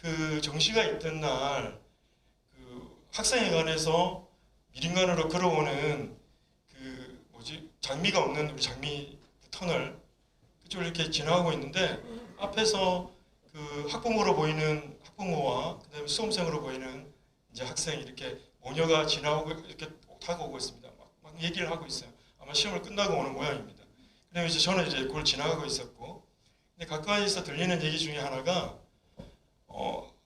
그 정시가 있던 날 학생회관에서 미림관으로 걸어오는 장미가 없는 우리 장미 터널 그쪽을 이렇게 지나가고 있는데, 앞에서 그 학부모로 보이는 학부모와 그다음에 수험생으로 보이는 이제 학생이 이렇게 모녀가 지나오고 이렇게 타고 오고 있습니다. 막 얘기를 하고 있어요. 아마 시험을 끝나고 오는 모양입니다. 그다음에 이제 저는 이제 그걸 지나가고 있었고, 근데 가까이서 들리는 얘기 중에 하나가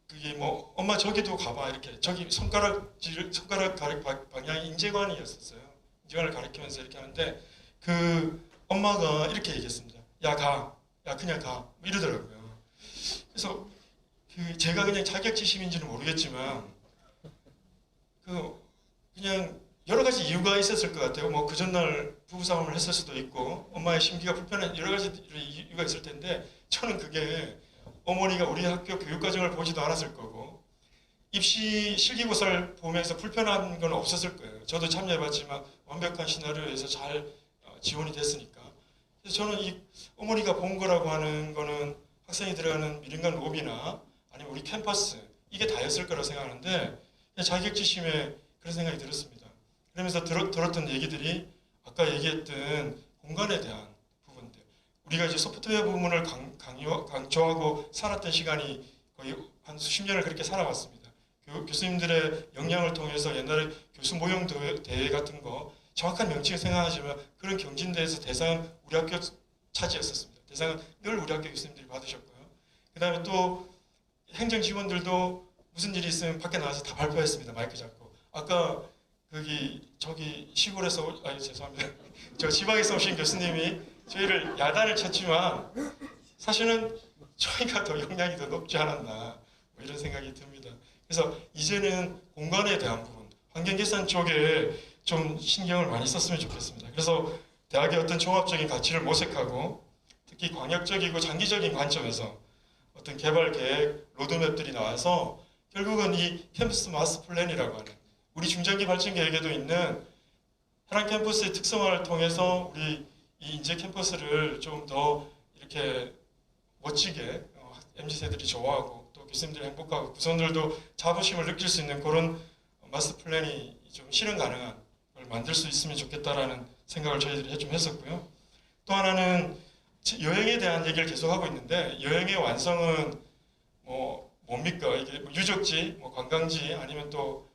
그게 뭐 엄마 저기도 가봐, 이렇게 저기 손가락 방향이 인제관이었었어요. 인제관을 가리키면서 이렇게 하는데, 그 엄마가 이렇게 얘기했습니다. 야 그냥 가, 뭐 이러더라고요. 그래서 제가 그냥 자격지심인지는 모르겠지만 그냥 여러 가지 이유가 있었을 것 같아요. 뭐 그 전날 부부싸움을 했을 수도 있고 엄마의 심기가 불편한 여러 가지 이유가 있을 텐데, 저는 그게 어머니가 우리 학교 교육과정을 보지도 않았을 거고 입시 실기고사를 보면서 불편한 건 없었을 거예요. 저도 참여해봤지만 완벽한 시나리오에서 잘 지원이 됐으니까. 그래서 저는 이 어머니가 본 거라고 하는 거는 학생이 들어가는 미림관 로비나 아니면 우리 캠퍼스 이게 다였을 거라고 생각하는데 자격지심에 그런 생각이 들었습니다. 그러면서 들었던 얘기들이 아까 얘기했던 공간에 대한 부분들, 우리가 이제 소프트웨어 부분을 강조하고 살았던 시간이 거의 한 수십 년을 그렇게 살아왔습니다. 교수님들의 역량을 통해서 옛날에 교수 모형 대회 같은 거 정확한 명칭을 생각하지만 그런 경진대회에서 대상은 우리 학교 차지했었습니다. 대상은 늘 우리 학교 교수님들이 받으셨고요. 그 다음에 또 행정 직원들도 무슨 일이 있으면 밖에 나가서 다 발표했습니다. 마이크 잡고. 아까 저기 시골에서 죄송합니다. 저 지방에서 오신 교수님이 저희를 야단을 쳤지만 사실은 저희가 더 역량이 더 높지 않았나 뭐 이런 생각이 듭니다. 그래서 이제는 공간에 대한 부분, 환경 개선 쪽에 좀 신경을 많이 썼으면 좋겠습니다. 그래서 대학의 어떤 종합적인 가치를 모색하고 특히 광역적이고 장기적인 관점에서 어떤 개발 계획, 로드맵들이 나와서 결국은 이 캠퍼스 마스터 플랜이라고 하는 우리 중장기 발전 계획에도 있는 해랑 캠퍼스의 특성화를 통해서 우리 이 인재 캠퍼스를 좀 더 이렇게 멋지게 MZ세들이 좋아하고 또 교수님들이 행복하고 구성들도 자부심을 느낄 수 있는 그런 마스터 플랜이 좀 실현 가능한 걸 만들 수 있으면 좋겠다라는 생각을 저희들이 좀 했었고요. 또 하나는 여행에 대한 얘기를 계속 하고 있는데 여행의 완성은 뭡니까? 이게 유적지, 관광지 아니면 또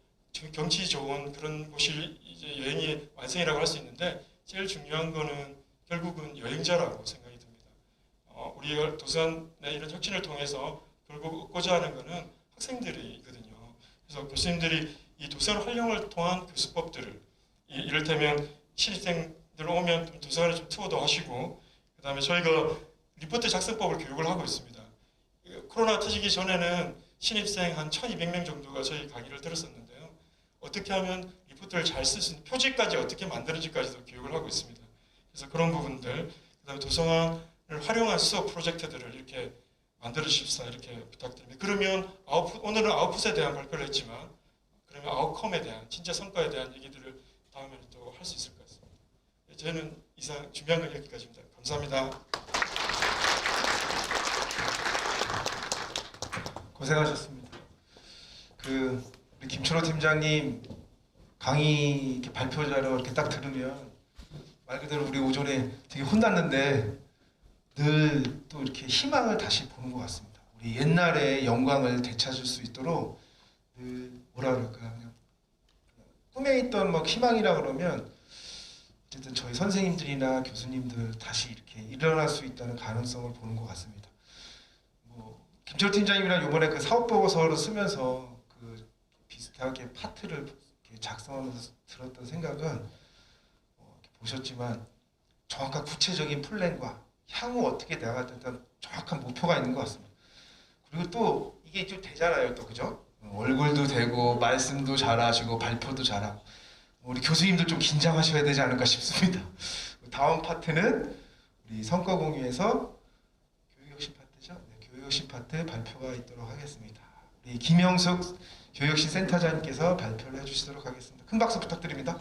경치 좋은 그런 곳이 이제 여행의 완성이라고 할 수 있는데 제일 중요한 거는 결국은 여행자라고 생각이 듭니다. 우리가 도서관의 이런 혁신을 통해서 결국 얻고자 하는 거는 학생들이거든요. 그래서 교수님들이 이 도서관 활용을 통한 교수법들을 이를테면 신입생들 오면 도서관에 좀 투어도 하시고 그 다음에 저희가 리포트 작성법을 교육을 하고 있습니다. 코로나 터지기 전에는 신입생 한 1200명 정도가 저희 강의를 들었었는데요. 어떻게 하면 리포트를 잘 쓸 수 있는 표지까지 어떻게 만들어질까지도 교육을 하고 있습니다. 그래서 그런 부분들, 그 다음에 도서관을 활용한 수업 프로젝트들을 이렇게 만들어 주십사 이렇게 부탁드립니다. 그러면 오늘은 아웃풋에 대한 발표를 했지만 그러면 아웃컴에 대한 진짜 성과에 대한 얘기들을 다음에는 또 할 수 있을 것 같습니다. 저는 이상 준비한 건 여기까지입니다. 감사합니다. 고생하셨습니다. 우리 김철호 팀장님 강의 이렇게 발표 자료 이렇게 딱 들으면 말 그대로 우리 오전에 되게 혼났는데 늘 또 이렇게 희망을 다시 보는 것 같습니다. 우리 옛날의 영광을 되찾을 수 있도록 늘 뭐라 그럴까요? 그냥 꿈에 있던 희망이라 그러면 어쨌든 저희 선생님들이나 교수님들 다시 이렇게 일어날 수 있다는 가능성을 보는 것 같습니다. 김철호 팀장님이랑 이번에 그 사업 보고서를 쓰면서 비슷하게 파트를 이렇게 작성하면서 들었던 생각은 이렇게 보셨지만 정확한 구체적인 플랜과 향후 어떻게 나가야 된다는 정확한 목표가 있는 것 같습니다. 그리고 또 이게 좀 되잖아요, 또 그죠? 얼굴도 되고 말씀도 잘하시고 발표도 잘하고 우리 교수님들 좀 긴장하셔야 되지 않을까 싶습니다. 다음 파트는 우리 성과 공유에서 교육혁신 파트죠? 네, 교육혁신 파트 발표가 있도록 하겠습니다. 우리 김영숙 교육혁신 센터장님께서 발표를 해주시도록 하겠습니다. 큰 박수 부탁드립니다.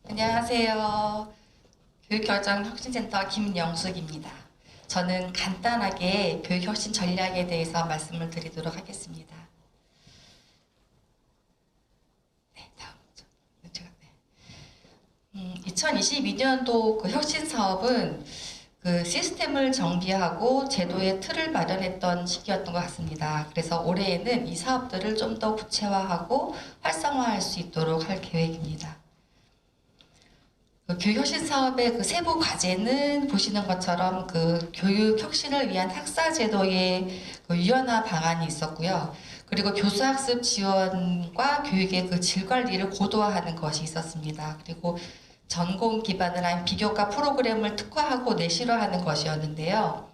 안녕하세요. 교육결정혁신센터 김영숙입니다. 저는 간단하게 교육혁신 전략에 대해서 말씀을 드리도록 하겠습니다. 네, 다음. 제가, 2022년도 그 혁신 사업은 그 시스템을 정비하고 제도의 틀을 마련했던 시기였던 것 같습니다. 그래서 올해에는 이 사업들을 좀 더 구체화하고 활성화할 수 있도록 할 계획입니다. 교육혁신 사업의 그 세부 과제는 보시는 것처럼 그 교육혁신을 위한 학사제도의 그 유연화 방안이 있었고요. 그리고 교수학습 지원과 교육의 그 질관리를 고도화하는 것이 있었습니다. 그리고 전공 기반을 한 비교과 프로그램을 특화하고 내실화하는 것이었는데요.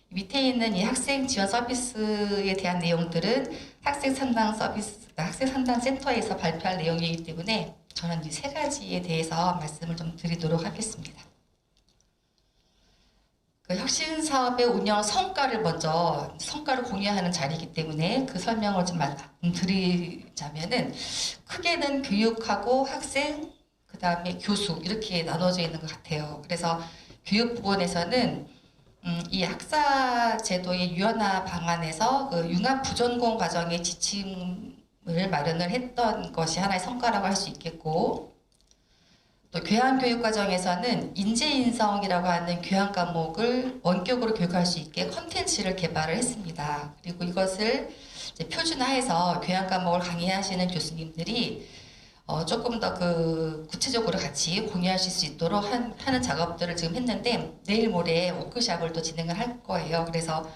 밑에 있는 이 학생 지원 서비스에 대한 내용들은 학생 상담 센터에서 발표할 내용이기 때문에 저는 이 세 가지에 대해서 말씀을 좀 드리도록 하겠습니다. 그 혁신 사업의 운영 성과를 공유하는 자리이기 때문에 그 설명을 좀 드리자면은 크게는 교육하고 학생, 그 다음에 교수 이렇게 나눠져 있는 것 같아요. 그래서 교육 부분에서는 이 학사 제도의 유연화 방안에서 그 융합 부전공 과정의 지침을 마련을 했던 것이 하나의 성과라고 할 수 있겠고, 또 교양 교육 과정에서는 인재 인성이라고 하는 교양 과목을 원격으로 교육할 수 있게 컨텐츠를 개발을 했습니다. 그리고 이것을 이제 표준화해서 교양 과목을 강의하시는 교수님들이 조금 더 그 구체적으로 같이 공유하실 수 있도록 하는 작업들을 지금 했는데, 내일 모레 워크숍을 또 진행을 할 거예요. 그래서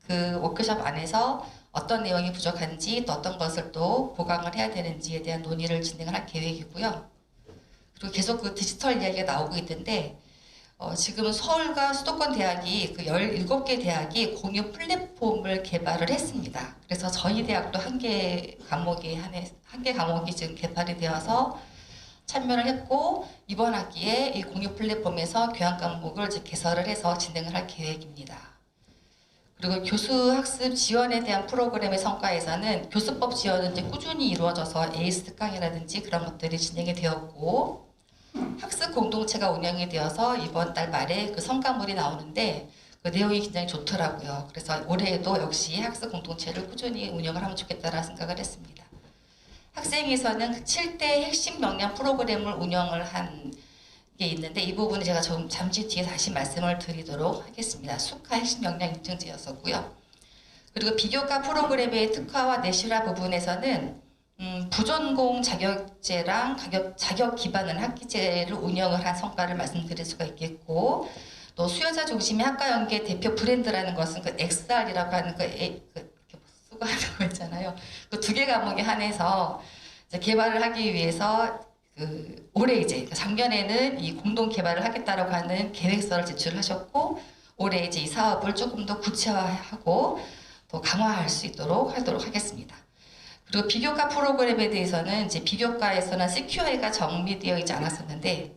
그 워크숍 안에서 어떤 내용이 부족한지, 또 어떤 것을 또 보강을 해야 되는지에 대한 논의를 진행을 할 계획이고요. 그리고 계속 그 디지털 이야기가 나오고 있던데, 지금 서울과 수도권 대학이 그 17개 대학이 공유 플랫폼을 개발을 했습니다. 그래서 저희 대학도 한 개 과목이 지금 개발이 되어서 참여를 했고, 이번 학기에 이 공유 플랫폼에서 교양 과목을 이제 개설을 해서 진행을 할 계획입니다. 그리고 교수 학습 지원에 대한 프로그램의 성과에서는 교수법 지원은 이제 꾸준히 이루어져서 에이스 특강이라든지 그런 것들이 진행이 되었고, 학습 공동체가 운영이 되어서 이번 달 말에 그 성과물이 나오는데 그 내용이 굉장히 좋더라고요. 그래서 올해에도 역시 학습 공동체를 꾸준히 운영을 하면 좋겠다라는 생각을 했습니다. 학생에서는 7대 핵심 역량 프로그램을 운영을 한 게 있는데, 이 부분은 제가 좀 잠시 뒤에 다시 말씀을 드리도록 하겠습니다. 수카 핵심 역량 인증제였었고요. 그리고 비교과 프로그램의 특화와 내실화 부분에서는 부전공 자격제랑 자격 기반한 학기제를 운영을 한 성과를 말씀드릴 수가 있겠고, 또 수요자 중심의 학과 연계 대표 브랜드라는 것은 그 XR이라고 하는 이렇게 수고하는 거 있잖아요. 그 2개 과목에 한해서 이제 개발을 하기 위해서 올해 이제 작년에는 이 공동 개발을 하겠다라고 하는 계획서를 제출하셨고, 올해 이제 이 사업을 조금 더 구체화하고 또 강화할 수 있도록 하도록 하겠습니다. 그리고 비교과 프로그램에 대해서는 이제 비교과에서는 CQI가 정비되어 있지 않았었는데,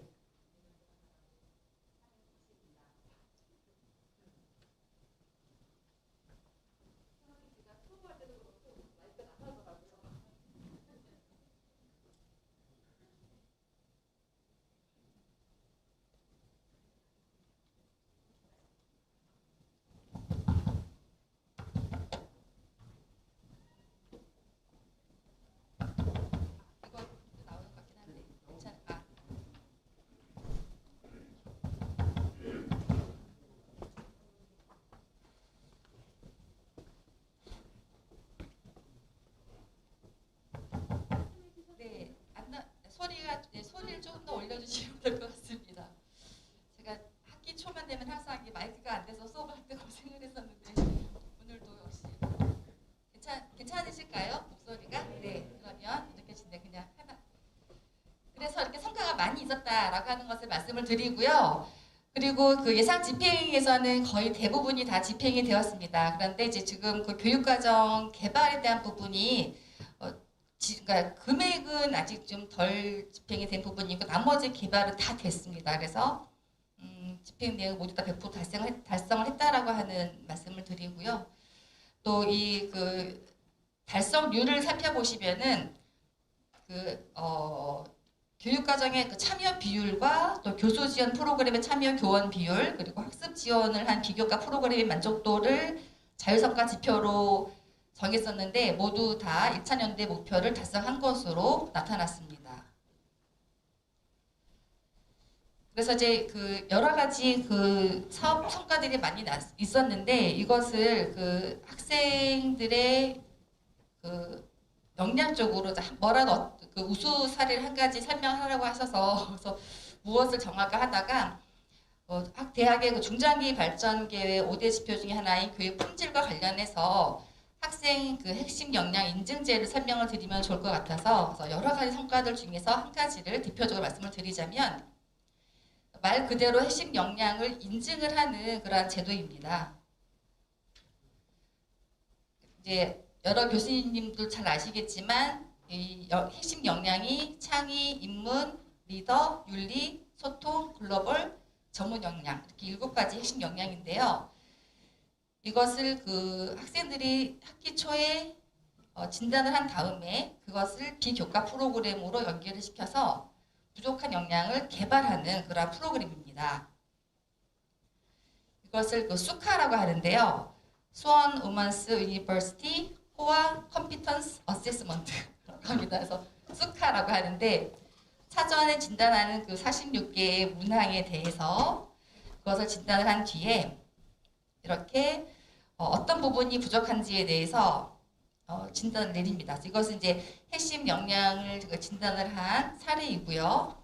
소리를 조금 더 올려주시면 될 것 같습니다. 제가 학기 초만 되면 항상 이게 마이크가 안 돼서 수업을 할 때 고생을 했었는데, 오늘도 역시 괜찮으실까요? 목소리가? 네, 그러면 이렇게 그냥 하나. 그래서 이렇게 성과가 많이 있었다라고 하는 것을 말씀을 드리고요. 그리고 그 예상 집행에서는 거의 대부분이 다 집행이 되었습니다. 그런데 이제 지금 그 교육과정 개발에 대한 부분이 그러니까 금액은 아직 좀 덜 집행이 된 부분이고, 나머지 개발은 다 됐습니다. 그래서 집행 내용 모두 다 100% 달성을 했다라고 하는 말씀을 드리고요. 또 이 그 달성률을 살펴보시면은 교육과정의 그 참여 비율과 또 교수 지원 프로그램의 참여 교원 비율, 그리고 학습 지원을 한 비교과 프로그램의 만족도를 자율성과 지표로 정했었는데, 모두 다 1차년도의 목표를 달성한 것으로 나타났습니다. 그래서 이제 그 여러 가지 그 사업 성과들이 많이 있었는데, 이것을 그 학생들의 그 역량적으로 뭐라도 그 우수 사례를 한 가지 설명하려고 하셔서 그래서 무엇을 정할까 하다가 학 대학의 그 중장기 발전 계획 5대 지표 중에 하나인 교육 품질과 관련해서 학생 그 핵심 역량 인증제를 설명을 드리면 좋을 것 같아서, 그래서 여러 가지 성과들 중에서 한 가지를 대표적으로 말씀을 드리자면, 말 그대로 핵심 역량을 인증을 하는 그러한 제도입니다. 이제 여러 교수님들 잘 아시겠지만 이 핵심 역량이 창의, 입문, 리더, 윤리, 소통, 글로벌, 전문 역량, 이렇게 7가지 핵심 역량인데요. 이것을 그 학생들이 학기 초에 진단을 한 다음에 그것을 비교과 프로그램으로 연결을 시켜서 부족한 역량을 개발하는 그런 프로그램입니다. 이것을 그 수카라고 하는데요. 수원 우먼스 유니버시티 호아 컴피턴스 어세스먼트라고 합니다. 그래서 수카라고 하는데 사전에 진단하는 그 46개의 문항에 대해서 그것을 진단을 한 뒤에 이렇게 어떤 부분이 부족한지에 대해서 진단을 내립니다. 이것은 이제 핵심 역량을 진단을 한 사례이고요.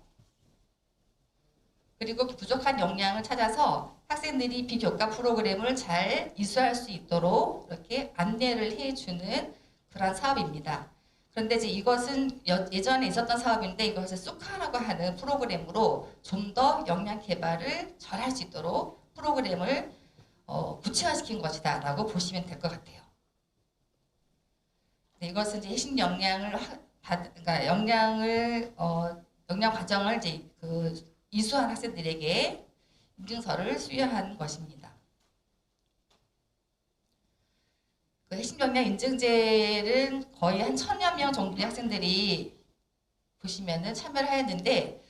그리고 부족한 역량을 찾아서 학생들이 비교과 프로그램을 잘 이수할 수 있도록 이렇게 안내를 해주는 그런 사업입니다. 그런데 이제 이것은 예전에 있었던 사업인데 이것을 수카라고 하는 프로그램으로 좀 더 역량 개발을 잘 할 수 있도록 프로그램을 구체화시킨 것이다 라고 보시면 될 것 같아요. 네, 이것은 이제 핵심 역량을 그러니까 역량 과정을 이제 이수한 학생들에게 인증서를 수여한 것입니다. 그 핵심 역량 인증제는 거의 한 1000여 명 정도의 학생들이 보시면은 참여를 하였는데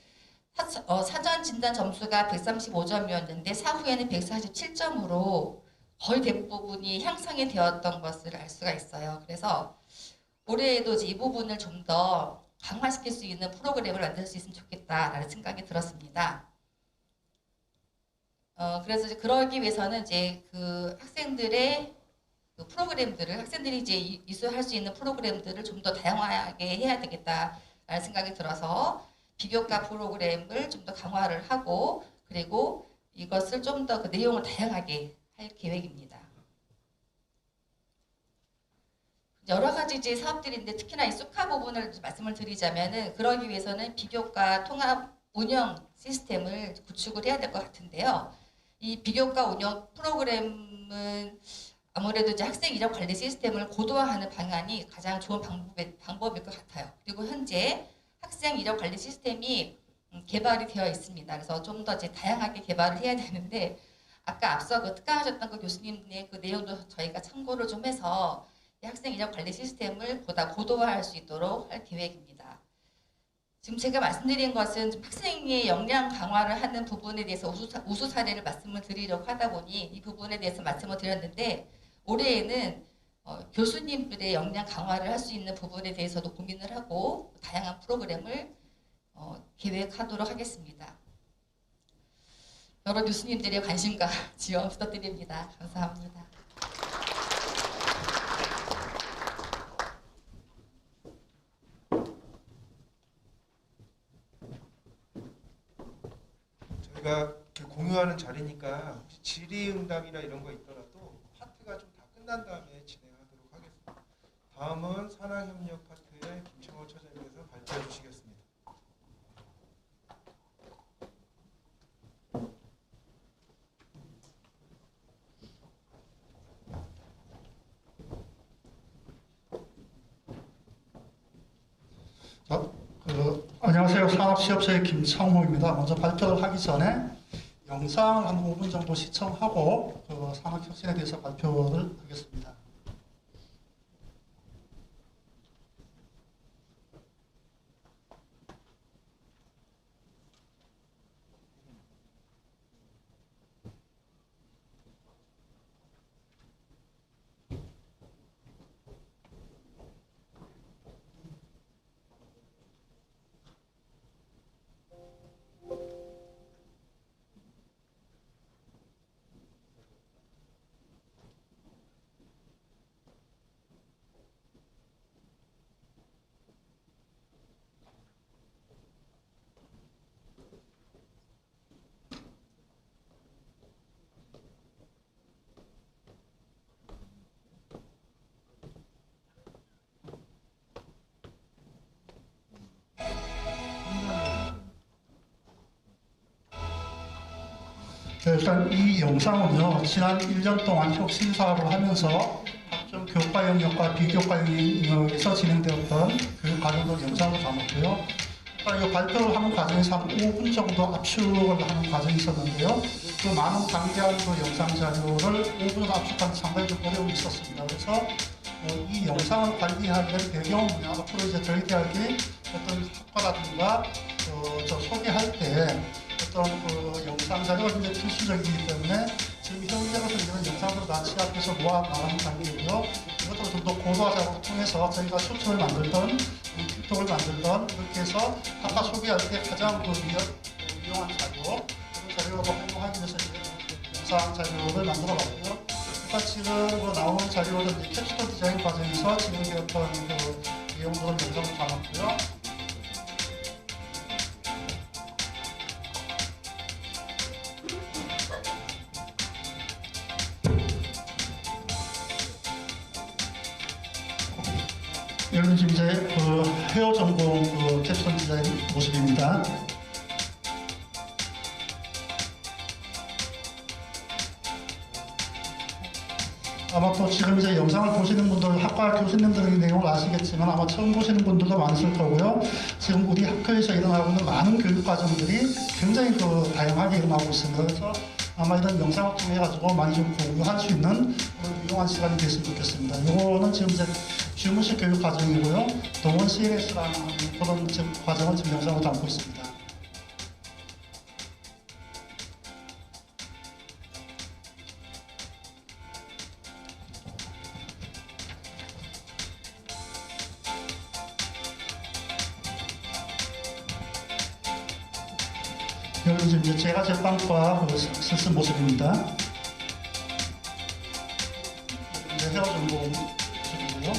사전 진단 점수가 135점이었는데 사후에는 147점으로 거의 대부분이 향상이 되었던 것을 알 수가 있어요. 그래서 올해에도 이제 이 부분을 좀 더 강화시킬 수 있는 프로그램을 만들 수 있으면 좋겠다라는 생각이 들었습니다. 그래서 이제 그러기 위해서는 이제 그 학생들의 그 프로그램들을 학생들이 이제 이수할 수 있는 프로그램들을 좀 더 다양하게 해야 되겠다라는 생각이 들어서 비교과 프로그램을 좀 더 강화를 하고 그리고 이것을 좀 더 그 내용을 다양하게 할 계획입니다. 여러 가지 이제 사업들인데 특히나 이 수카 부분을 말씀을 드리자면은 그러기 위해서는 비교과 통합 운영 시스템을 구축을 해야 될 것 같은데요. 이 비교과 운영 프로그램은 아무래도 이제 학생 이력 관리 시스템을 고도화하는 방안이 가장 좋은 방법일 것 같아요. 그리고 현재 학생 이력 관리 시스템이 개발이 되어 있습니다. 그래서 좀 더 이제 다양하게 개발을 해야 되는데 아까 앞서 그 특강하셨던 그 교수님의 그 내용도 저희가 참고를 좀 해서 학생 이력 관리 시스템을 보다 고도화할 수 있도록 할 계획입니다. 지금 제가 말씀드린 것은 좀 학생의 역량 강화를 하는 부분에 대해서 우수 사례를 말씀을 드리려고 하다 보니 이 부분에 대해서 말씀을 드렸는데 올해에는 교수님들의 역량 강화를 할 수 있는 부분에 대해서도 고민을 하고 다양한 프로그램을 계획하도록 하겠습니다. 여러 교수님들의 관심과 지원 부탁드립니다. 감사합니다. 저희가 이렇게 공유하는 자리니까 혹시 질의응답이나 이런 거 있더라도 파트가 좀 다 끝난 다음에 진행하도록 하겠습니다. 다음은 산학협력 파트의 김창호 처장님께서 발표해 주시겠습니다. 안녕하세요. 산업시업소의 김창호입니다. 먼저 발표를 하기 전에 영상을 한 5분 정도 시청하고 산업혁신에 대해서 발표를 하겠습니다. 일단 이 영상은요, 지난 1년 동안 혁신 사업을 하면서 각종 교과 영역과 비교과 영역에서 진행되었던 교육 과정을 영상으로 담았고요. 이 발표를 하는 과정에서 한 5분 정도 압축을 하는 과정이 있었는데요. 그 많은 방대한 그 영상 자료를 5분으로 압축하는 상당히 좀 어려움이 있었습니다. 그래서 이 영상을 관리하는 배경은 뭐냐, 앞으로 이제 저희 대학이 어떤 학과라든가 저 소개할 때 어떤 그 영상 자료가 굉장히 필수적이기 때문에 지금 현재로서 이런 영상들을 다 취합해서 모아 나가는 단계이고요. 이것들을 좀 더 고도화 작업을 통해서 저희가 수첩을 만들던 틱톡을 만들던 이렇게 해서 아까 소개할 때 가장 유용한 자료, 그런 자료로 활용하기 위해서 영상 자료를 만들어봤고요. 일단 지금 나오는 자료는 캡스톤 디자인 과정에서 진행되었던 내용들을 영상으로 담았고요. 여기는 지금 이제 헤어 전공 캡스톤 디자인 모습입니다. 아마 또 지금 이제 영상을 보시는 분들, 학과 교수님들의 내용을 아시겠지만 아마 처음 보시는 분들도 많으실 거고요. 지금 우리 학교에서 일어나고 있는 많은 교육 과정들이 굉장히 다양하게 일어나고 있습니다. 그래서 아마 이런 영상을 통해 가지고 많이 좀 공유할 수 있는 그런 유용한 시간이 됐으면 좋겠습니다. 이거는 지금 이제 주무식 교육 과정이고요. 동원 CNS라는 그런 과정을 지금 영상으로 담고 있습니다. 여기는 지금 이제 제가 제빵과 쓸 모습입니다. 이제 헤어 전공 모습이고요.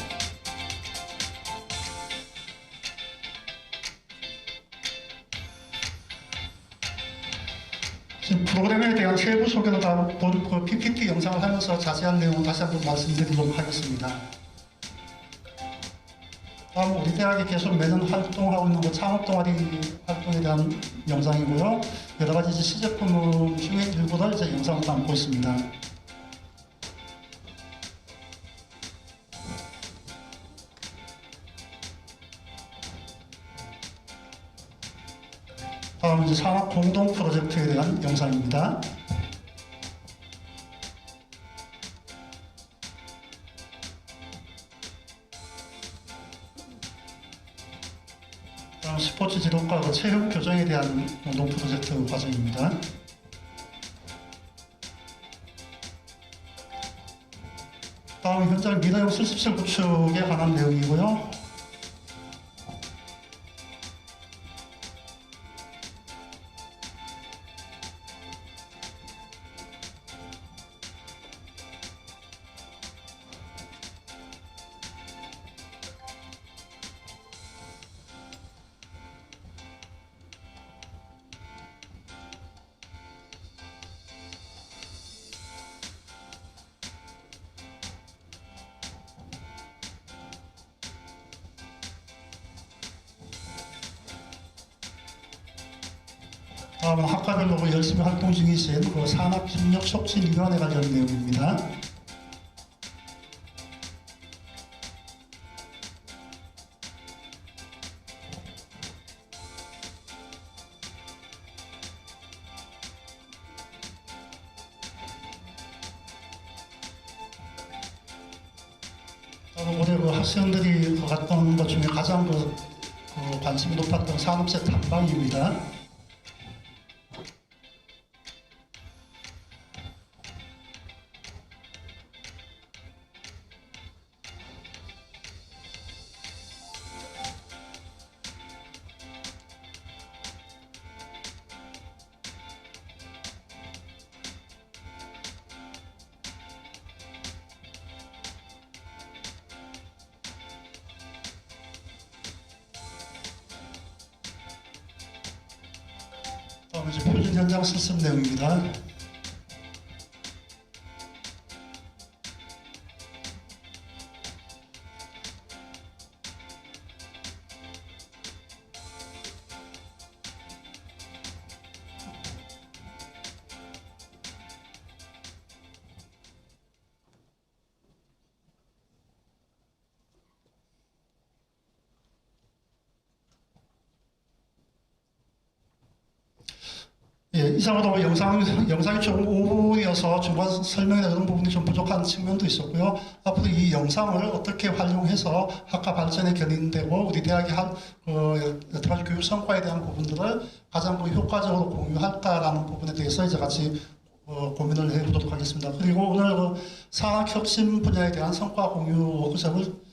지금 프로그램에 대한 세부 소개를 다 본 PPT 영상을 하면서 자세한 내용을 다시 한번 말씀드리도록 하겠습니다. 다음 우리 대학이 계속 매년 활동하고 있는 창업 동아리 활동에 대한 영상이고요. 여러 가지 이제 시제품 중에 일부를 이제 영상으로 담고 있습니다. 다음 이제 산업 공동 프로젝트에 대한 영상입니다. 다음 스포츠 지도과 체육 교정에 대한 공동 프로젝트 과정입니다. 다음 현장 미래형 실습실 구축에 관한 내용이고요. 다음은 학과별로 열심히 활동 중이신 산학협력촉진위원회 관련 내용입니다. 올해 학생들이 갔던 것 중에 가장 관심이 높았던 산업재 탐방입니다. 다음은 이제 표준 현장 실습 내용입니다. 예, 이상으로 영상이 조금 오후여서 중간 설명이나 이런 부분이 좀 부족한 측면도 있었고요. 앞으로 이 영상을 어떻게 활용해서 학과 발전에 견인되고 우리 대학이 한 여러 가지 교육 성과에 대한 부분들을 가장 효과적으로 공유할까라는 부분에 대해서 이제 같이 고민을 해보도록 하겠습니다. 그리고 오늘 그 산학혁신 분야에 대한 성과 공유 워크숍을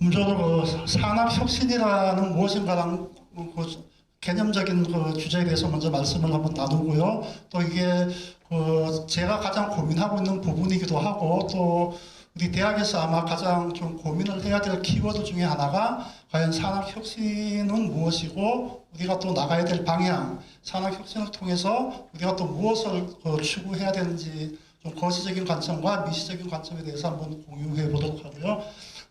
문제로 그 산학혁신이라는 무엇인가라는 그 개념적인 그 주제에 대해서 먼저 말씀을 한번 나누고요. 또 이게 그 제가 가장 고민하고 있는 부분이기도 하고 또 우리 대학에서 아마 가장 좀 고민을 해야 될 키워드 중에 하나가 과연 산학혁신은 무엇이고 우리가 또 나가야 될 방향, 산학혁신을 통해서 우리가 또 무엇을 추구해야 되는지 좀 거시적인 관점과 미시적인 관점에 대해서 한번 공유해 보도록 하고요.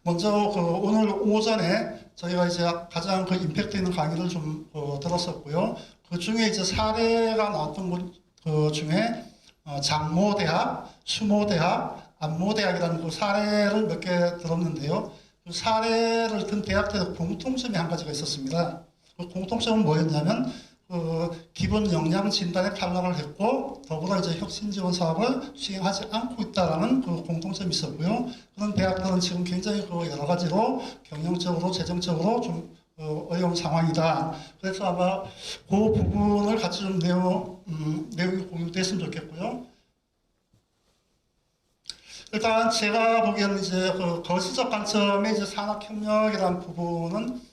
먼저 오늘 오전에 저희가 이제 가장 그 임팩트 있는 강의를 좀 들었었고요. 그 중에 이제 사례가 나왔던 것 중에 장모대학, 수모대학, 안모대학이라는 그 사례를 몇 개 들었는데요. 그 사례를 든 대학들의 공통점이 한 가지가 있었습니다. 그 공통점은 뭐였냐면 기본 역량 진단에 탈락을 했고 더불어 이제 혁신 지원 사업을 수행하지 않고 있다라는 그 공통점이 있었고요. 그런 대학들은 지금 굉장히 그 여러 가지로 경영적으로 재정적으로 좀 어려운 상황이다. 그래서 아마 그 부분을 같이 좀 내용이 공유됐으면 좋겠고요. 일단 제가 보기에는 이제 그 거시적 관점의 이제 산학협력이라는 부분은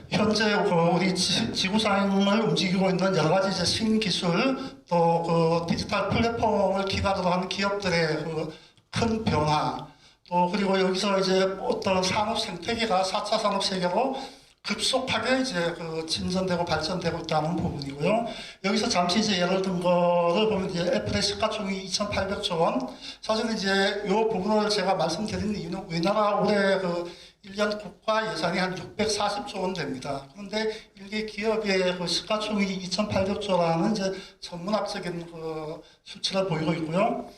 현재 우리 지구상을 움직이고 있는 여러 가지 이제 신기술 또 그 디지털 플랫폼을 기반으로 하는 기업들의 그 큰 변화 또 그리고 여기서 이제 어떤 산업 생태계가 4차 산업 세계로 급속하게 이제 그 진전되고 발전되고 있다는 부분이고요. 여기서 잠시 이제 예를 든 거를 보면 이제 애플의 시가총액이 2,800조 원. 사실 이제 이 부분을 제가 말씀드린 이유는 우리나라 올해 그 1년 국가 예산이 한 640조 원 됩니다. 그런데 이게 기업의 그 시가총액이 2,800조라는 이제 천문학적인 그 수치를 보이고 있고요.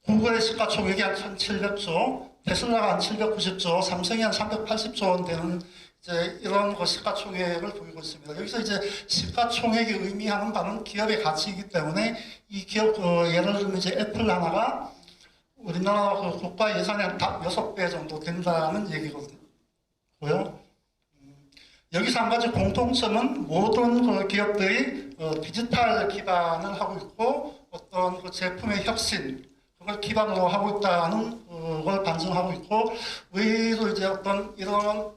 구글의 시가총액이 한 1,700조, 테슬라가 한 790조, 삼성이 한 380조 원 되는 이제 이런 그 시가총액을 보이고 있습니다. 여기서 이제 시가총액이 의미하는 바는 기업의 가치이기 때문에 이 기업 예를 들면 이제 애플 하나가 우리나라 그 국가 예산이 한 6배 정도 된다는 얘기거든요. 여기서 한 가지 공통점은 모든 그 기업들이 디지털 기반을 하고 있고 어떤 그 제품의 혁신 그걸 기반으로 하고 있다는 걸 반증하고 있고 의외로 이제 어떤 이런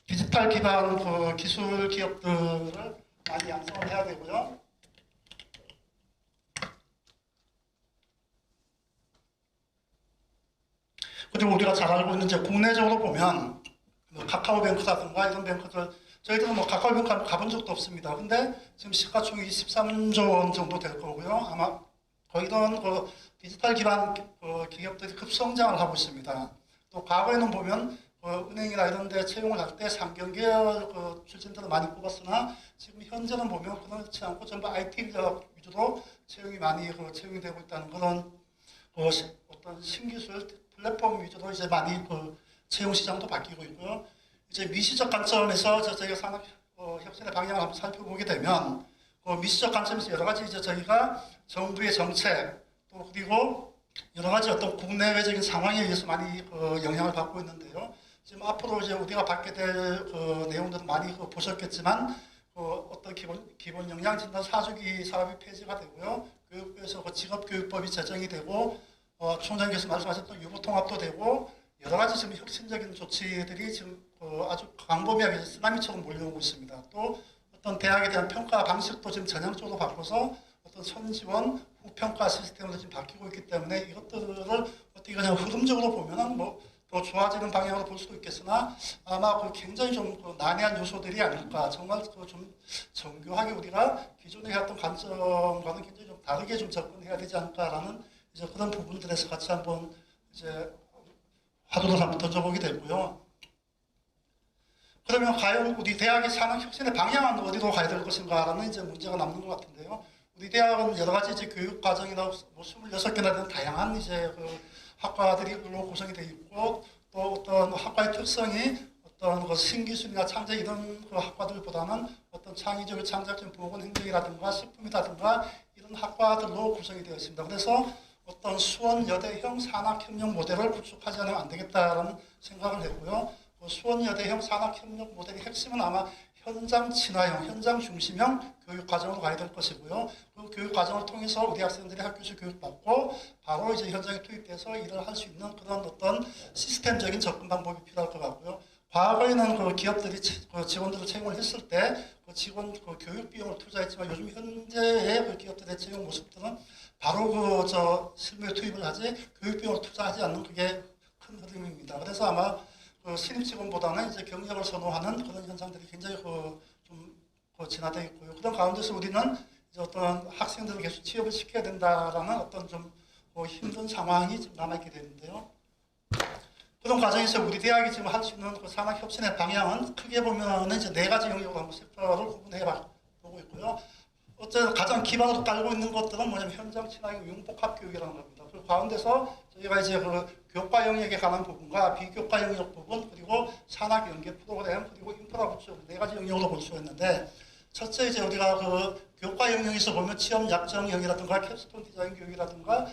디지털 기반 그 기술 기업들을 많이 양성을 해야 되고요. 그리고 우리가 잘 알고 있는 이제 국내적으로 보면 카카오뱅크라든가 이런 뱅크들 저희들은 뭐 카카오뱅크 가본 적도 없습니다. 근데 지금 시가총액이 13조 원 정도 될 거고요. 아마 거기는 그 디지털 기반 기업들이 급성장을 하고 있습니다. 또 과거에는 보면 은행이나 이런 데 채용을 할 때 상경계열 출신들을 많이 뽑았으나 지금 현재는 보면 그렇지 않고 전부 IT 인력 위주로 채용이 많이 채용이 되고 있다는 그런 어떤 신기술 플랫폼 위주로 이제 많이 채용 시장도 바뀌고 있고요. 이제 미시적 관점에서 저희가 산업 혁신의 방향을 한번 살펴보게 되면 미시적 관점에서 여러 가지 이제 저희가 정부의 정책 또 그리고 여러 가지 어떤 국내외적인 상황에 의해서 많이 영향을 받고 있는데요. 지금 앞으로 이제 우리가 받게 될 내용들은 많이 보셨겠지만 어떤 기본 역량 진단 4주기 사업이 폐지가 되고요. 교육부에서 직업교육법이 제정이 되고 총장님께서 말씀하셨던 유보통합도 되고 여러 가지 지금 혁신적인 조치들이 지금 아주 광범위하게 쓰나미처럼 몰려오고 있습니다. 또 어떤 대학에 대한 평가 방식도 지금 전향적으로 바꿔서 어떤 선지원 후평가 시스템으로 지금 바뀌고 있기 때문에 이것들을 어떻게 그냥 흐름적으로 보면은 뭐 더 좋아지는 방향으로 볼 수도 있겠으나 아마 그 굉장히 좀그 난해한 요소들이 아닐까. 정말 그좀 정교하게 우리가 기존에 해왔던 관점과는 굉장히 좀 다르게 좀 접근해야 되지 않을까라는 이제 그런 부분들에서 같이 한번 이제 화두를 한번 던져보게 되고요. 그러면 과연 우리 대학의 산업 혁신의 방향은 어디로 가야 될 것인가라는 이제 문제가 남는 것 같은데요. 우리 대학은 여러 가지 이제 교육 과정이나 뭐 26개나 되는 다양한 이제 그 학과들로 구성이 되어 있고 또 어떤 학과의 특성이 어떤 그 신기술이나 창작 이런 그 학과들보다는 어떤 창의적 창작적 보건 행정이라든가 식품이라든가 이런 학과들로 구성이 되어 있습니다. 그래서 어떤 수원여대형 산학협력 모델을 구축하지 않으면 안 되겠다라는 생각을 했고요. 그 수원여대형 산학협력 모델의 핵심은 아마 현장 친화형, 현장 중심형 교육 과정으로 가야 될 것이고요. 그 교육 과정을 통해서 우리 학생들이 학교에서 교육받고 바로 이제 현장에 투입돼서 일을 할 수 있는 그런 어떤 시스템적인 접근 방법이 필요할 것 같고요. 과거에는 그 기업들이 그 직원들을 채용을 했을 때 그 직원 그 교육 비용을 투자했지만 요즘 현재의 그 기업들의 채용 모습들은 바로 그 실무에 투입을 하지 교육 비용을 투자하지 않는 그게 큰 흐름입니다. 그래서 아마 그 신입 직원보다는 이제 경력을 선호하는 그런 현상들이 굉장히 좀 진화되어 있고요. 그런 가운데서 우리는 이제 어떤 학생들을 계속 취업을 시켜야 된다라는 어떤 좀 힘든 상황이 지금 남아있게 되는데요. 그런 과정에서 우리 대학이 지금 할 수 있는 그 산학혁신의 방향은 크게 보면은 이제 4가지 영역으로 한번 섹터를 구분해 보고 있고요. 어쨌든 가장 기반으로 깔고 있는 것들은 뭐냐면 현장 친화형 융복합 교육이라는 겁니다. 그 가운데서 저희가 이제 그 교과 영역에 관한 부분과 비교과 영역 부분 그리고 산학 연계 프로그램 그리고 인프라 구축 4가지 영역으로 볼 수가 있는데 첫째 이제 우리가 그 교과 영역에서 보면 취업 약정형이라든가 캡스톤 디자인 교육이라든가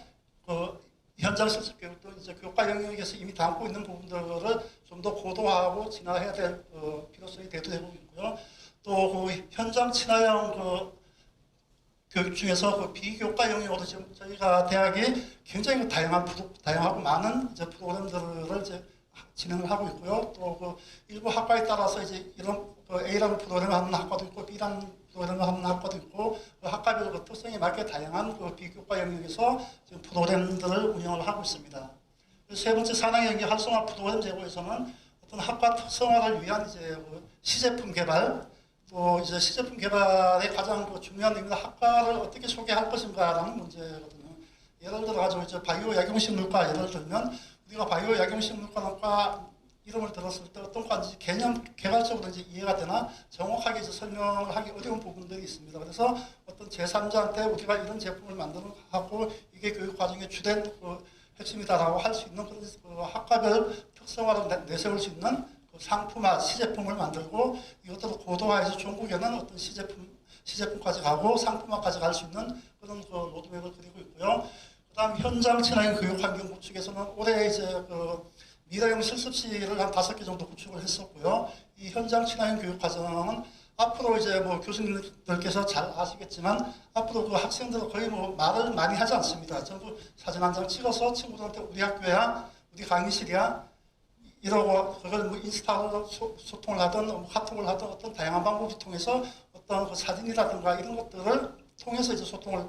그 현장 실습 교육도 이제 교과 영역에서 이미 담고 있는 부분들을 좀 더 고도화하고 진화해야 될 필요성이 대두되고 있고요. 또 그 현장 친화형 그 교육 중에서 그 비교과 영역으로 지금 저희가 대학이 굉장히 다양하고 많은 이제 프로그램들을 이제 진행을 하고 있고요. 또 그 일부 학과에 따라서 이제 이런 그 A라는 프로그램을 하는 학과도 있고 B라는 프로그램을 하는 학과도 있고 그 학과별 그 특성에 맞게 다양한 그 비교과 영역에서 지금 프로그램들을 운영을 하고 있습니다. 세 번째 산학연계 활성화 프로그램 제고에서는 어떤 학과 특성화를 위한 이제 그 시제품 개발 또 이제 시제품 개발의 가장 그 중요한 의미는 학과를 어떻게 소개할 것인가라는 문제거든요. 예를 들어 가지고 이제 바이오 약용식물과 예를 들면 우리가 바이오 약용식물과 이름을 들었을 때 어떤 과인지 개념 개발적으로 이제 이해가 되나 정확하게 이제 설명을 하기 어려운 부분들이 있습니다. 그래서 어떤 제3자한테 우리가 이런 제품을 만드는 하고 이게 교육 과정의 주된 그 핵심이다라고 할 수 있는 그런 그 학과별 특성화를 내세울 수 있는 그 상품화 시제품을 만들고 이것들을 고도화해서 종국에는 어떤 시제품까지 가고 상품화까지 갈 수 있는 그런 그 로드맵을 그리고 있고요. 그다음 현장 친화형 교육 환경 구축에서는 올해 이제 그 미래형 실습실을 한 5개 정도 구축을 했었고요. 이 현장 친화형 교육 과정은 앞으로 이제 뭐 교수님들께서 잘 아시겠지만 앞으로 그 학생들은 거의 뭐 말을 많이 하지 않습니다. 전부 사진 한 장 찍어서 친구들한테 우리 학교야, 우리 강의실이야 이러고 그걸 뭐 인스타로 소통을 하든 뭐 카톡을 하든 어떤 다양한 방법을 통해서 어떤 그 사진이라든가 이런 것들을 통해서 이제 소통을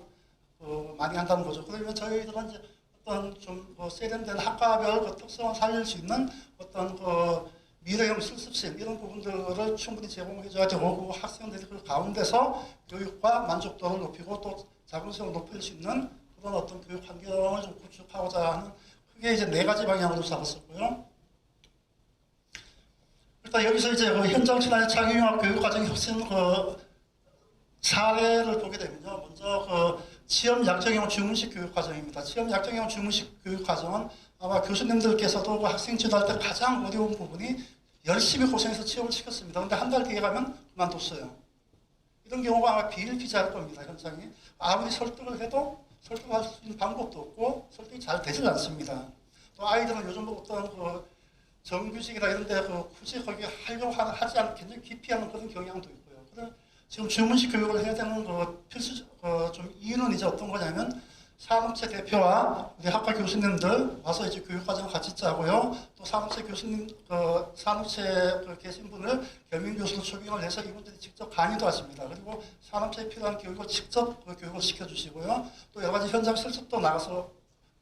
많이 한다는 거죠. 그러면 저희들은 이제 어떤 좀 세련된 학과별 그 특성을 살릴 수 있는 어떤 그 미래형 실습실 이런 부분들을 충분히 제공해줘야 되고 그 학생들이 그 가운데서 교육과 만족도를 높이고 또 자긍심을 높일 수 있는 그런 어떤 교육 환경을 좀 구축하고자 하는 크게 이제 4가지 방향으로 잡았었고요. 일단 여기서 이제 그 현장 친화형 창의융합 교육과정 혁신 그 사례를 보게 되면요. 먼저 그 취업 약정형 주문식 교육 과정입니다. 취업 약정형 주문식 교육 과정은 아마 교수님들께서도 그 학생 지도할 때 가장 어려운 부분이 열심히 고생해서 취업을 시켰습니다. 근데 한 달 뒤에 가면 그만뒀어요. 이런 경우가 아마 비일비재할 겁니다. 현장에. 아무리 설득을 해도 설득할 수 있는 방법도 없고 설득이 잘 되질 않습니다. 또 아이들은 요즘 어떤 그 정규직이나 이런 데 굳이 거기 하려고 하지 않고 굉장히 기피하는 그런 경향도 있고요. 그래서 지금 주문식 교육을 해야 되는 필수 좀 이유는 이제 어떤 거냐면 산업체 대표와 우리 학과 교수님들 와서 이제 교육과정을 같이 짜고요. 또 산업체 교수님, 산업체에 계신 분을 겸임 교수로 초빙을 해서 이분들이 직접 강의도 하십니다. 그리고 산업체에 필요한 교육을 직접 교육을 시켜주시고요. 또 여러 가지 현장 실습도 나가서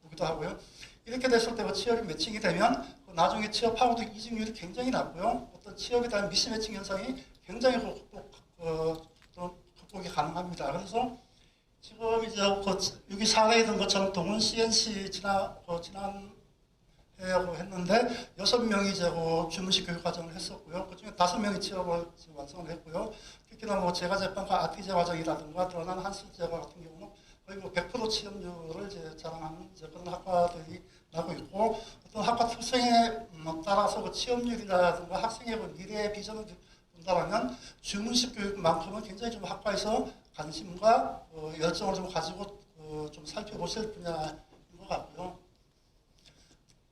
보기도 하고요. 이렇게 됐을 때 취업이 매칭이 되면 나중에 취업하고도 이직률이 굉장히 낮고요. 어떤 취업에 대한 미스매칭 현상이 굉장히 좀 극복이 가능합니다. 그래서 지금 이제 여기 사례에 든 것처럼 동은 CNC 지난 해하고 했는데 6명이 이제 주문식 교육 과정을 했었고요. 그중에 5명이 취업을 지금 완성을 했고요. 특히나 제가 재판과 아티제 과정이라든가 드러난 한술제과 같은 경우는 거의 100% 취업률을 이제 자랑하는 이제 그런 학과들이 나고 있고, 어떤 학과 특성에 따라서 취업률이라든가 학생의 미래의 비전을 본다면 주문식 교육만큼은 굉장히 좀 학과에서 관심과 열정을 좀 가지고 좀 살펴보실 분야인 것 같고요.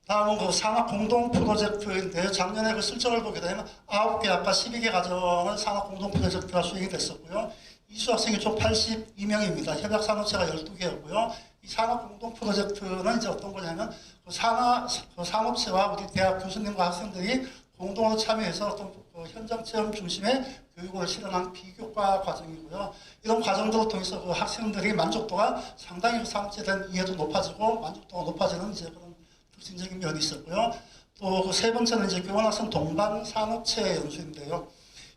다음은 산학 공동 프로젝트인데요. 작년에 실적을 보게 되면 9개 학과 12개 과정을 산학 공동 프로젝트가 수행이 됐었고요. 이수 학생이 총 82명입니다. 협약 산업체가 12개였고요. 이 산학 공동 프로젝트는 이제 어떤 거냐면 산업체와 우리 대학 교수님과 학생들이 공동으로 참여해서 어떤 현장 체험 중심의 교육을 실현한 비교과 과정이고요. 이런 과정들을 통해서 학생들이 만족도가 상당히 산업체에 대한 이해도 높아지고 만족도가 높아지는 이제 그런 특징적인 면이 있었고요. 또 세 번째는 이제 교원학생 동반 산업체 연수인데요.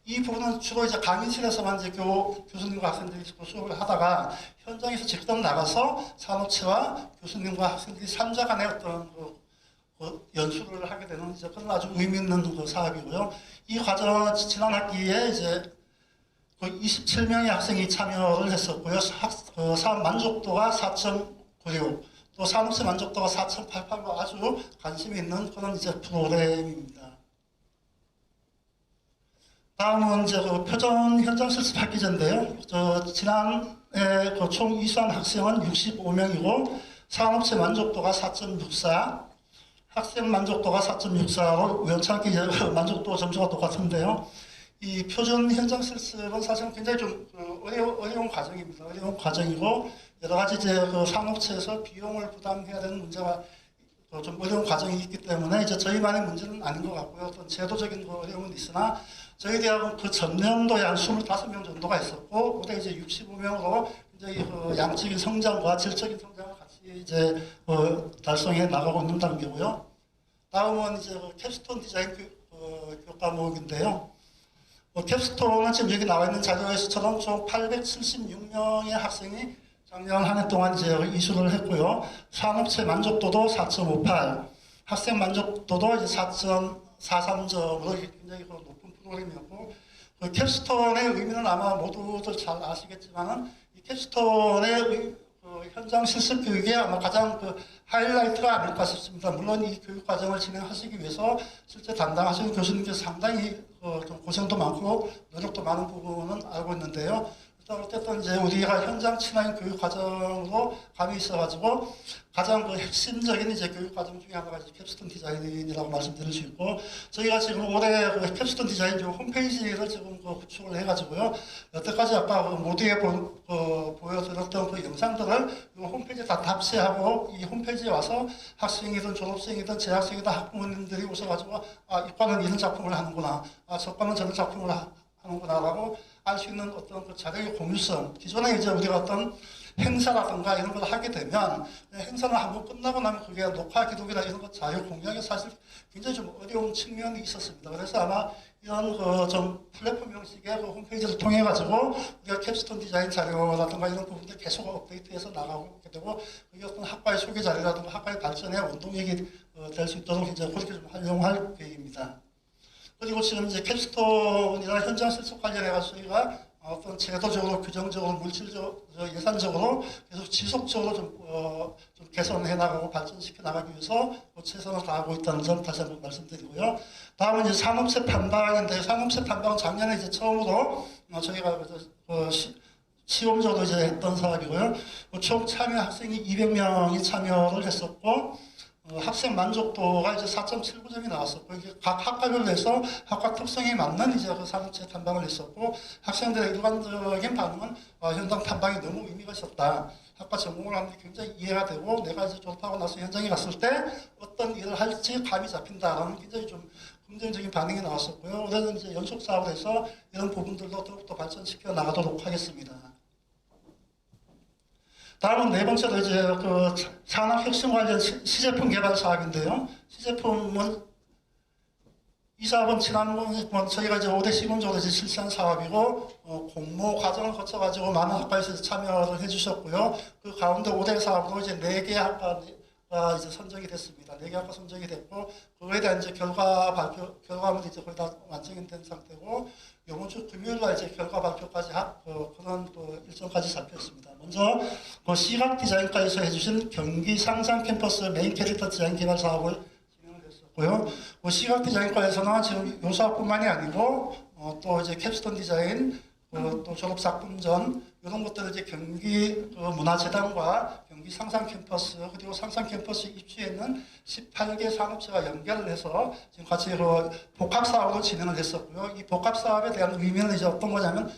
이 부분은 주로 이제 강의실에서만 이제 교수님과 학생들이 수업을 하다가 현장에서 직접 나가서 산업체와 교수님과 학생들이 3자 간의 어떤 연수를 하게 되는 이제 그런 아주 의미 있는 사업이고요. 이 과정은 지난 학기에 이제 27명의 학생이 참여를 했었고요. 사업 만족도가 4.96, 또 산업체 만족도가 4.88로 아주 관심이 있는 그런 이제 프로그램입니다. 다음은 이제 표준 현장 실습 학기제인데요. 지난해 총 이수한 학생은 65명이고 산업체 만족도가 4.64, 학생 만족도가 4.64로 우연찮게 만족도 점수가 똑같은데요. 이 표준 현장 실습은 사실은 굉장히 좀 어려운 과정입니다. 어려운 과정이고 여러 가지 이제 산업체에서 비용을 부담해야 되는 문제가 좀 어려운 과정이 있기 때문에 이제 저희만의 문제는 아닌 것 같고요. 어떤 제도적인 어려움은 있으나 저희 대학은 전년도에 한 25명 정도가 있었고 올해 이제 65명으로 굉장히 양적인 성장과 질적인 성장을 같이 이제 달성해 나가고 있는 단계고요. 다음은 이제 캡스톤 디자인 교육 과목인데요. 캡스톤은 지금 여기 나와 있는 자료에서처럼 총 876명의 학생이 작년 한 해 동안 이제 이수를 했고요. 산업체 만족도도 4.58, 학생 만족도도 이제 4.43점으로 굉장히 높은 프로그램이었고, 캡스톤의 의미는 아마 모두들 잘 아시겠지만은 이 캡스톤의 현장 실습 교육이 아마 가장 하이라이트가 아닐까 싶습니다. 물론 이 교육 과정을 진행하시기 위해서 실제 담당하시는 교수님께서 상당히 좀 고생도 많고 노력도 많은 부분은 알고 있는데요. 어쨌든 이제 우리가 현장 친화인 교육 과정으로 감이 있어가지고 가장 핵심적인 이제 교육 과정 중에 하나가 이제 캡스톤 디자인이라고 말씀드릴 수 있고, 저희가 지금 올해 캡스톤 디자인 홈페이지를 지금 구축을 해가지고요. 여태까지 아까 모두에 보여드렸던 영상들을 홈페이지에 다 답세하고 이 홈페이지에 와서 학생이든 졸업생이든 재학생이든 학부모님들이 오셔가지고 이 과는 이런 작품을 하는구나, 저 과는 저런 작품을 하는구나라고 알 수 있는 어떤 자료의 공유성. 기존에 이제 우리가 어떤 행사라든가 이런 걸 하게 되면 행사는 한번 끝나고 나면 그게 녹화 기록이나 이런 것 자유 공유하기 사실 굉장히 좀 어려운 측면이 있었습니다. 그래서 아마 이런 좀 플랫폼 형식의 홈페이지를 통해 가지고 우리가 캡스톤 디자인 자료라든가 이런 부분들 계속 업데이트해서 나가고 있게 되고, 그게 어떤 학과의 소개 자료라든가 학과의 발전에 원동력이 될 수 있도록 이제 그렇게 좀 활용할 계획입니다. 그리고 지금 이제 캡스톤이나 현장 실습 관련해서 저희가 어떤 제도적으로, 규정적으로, 물질적, 예산적으로 계속 지속적으로 좀 개선해 나가고 발전시켜 나가기 위해서 최선을 다하고 있다는 점 다시 한번 말씀드리고요. 다음은 이제 산업체 탐방인데, 산업체 탐방은 작년에 이제 처음으로 저희가 시험적으로 이제 했던 사업이고요. 총 참여 학생이 200명이 참여를 했었고, 학생 만족도가 이제 4.79점이 나왔었고, 이게 각 학과별로 해서 학과 특성에 맞는 이제 산업체 탐방을 했었고, 학생들의 일반적인 반응은 현장 탐방이 너무 의미가 있었다. 학과 전공을 하는데 굉장히 이해가 되고, 내가 이제 졸업하고 나서 현장에 갔을 때 어떤 일을 할지 감이 잡힌다라는 굉장히 좀 긍정적인 반응이 나왔었고요. 올해는 이제 연속 사업을 해서 이런 부분들도 더욱더 발전시켜 나가도록 하겠습니다. 다음은 네 번째로 이제 산업혁신 관련 시제품 개발 사업인데요. 시제품은 이 사업은 지난번 저희가 이제 5대 시군적으로 이제 실시한 사업이고 공모 과정을 거쳐가지고 많은 학과에서 참여를 해주셨고요. 그 가운데 5대 사업으로 이제 4개 학과가 이제 선정이 됐습니다. 4개 학과 선정이 됐고 그거에 대한 이제 결과물이 이제 거의 다 완성이 된 상태고 이번 주 금요일날 이제 결과 발표까지 그런 또 일정까지 잡혀 있습니다. 먼저 그 시각 디자인과에서 해주신 경기 상상 캠퍼스 메인 캐릭터 디자인 개발 사업을 고요. 시각 디자인과에서는 지금 요 사업뿐만이 아니고 또 이제 캡스톤 디자인, 또 졸업 작품전 이런 것들을 이제 경기 문화재단과 경기 상상 캠퍼스 그리고 상상 캠퍼스 입주해 있는 18개 산업체가 연결을 해서 지금 같이 복합 사업을 진행을 했었고요. 이 복합 사업에 대한 의미는 이제 어떤 거냐면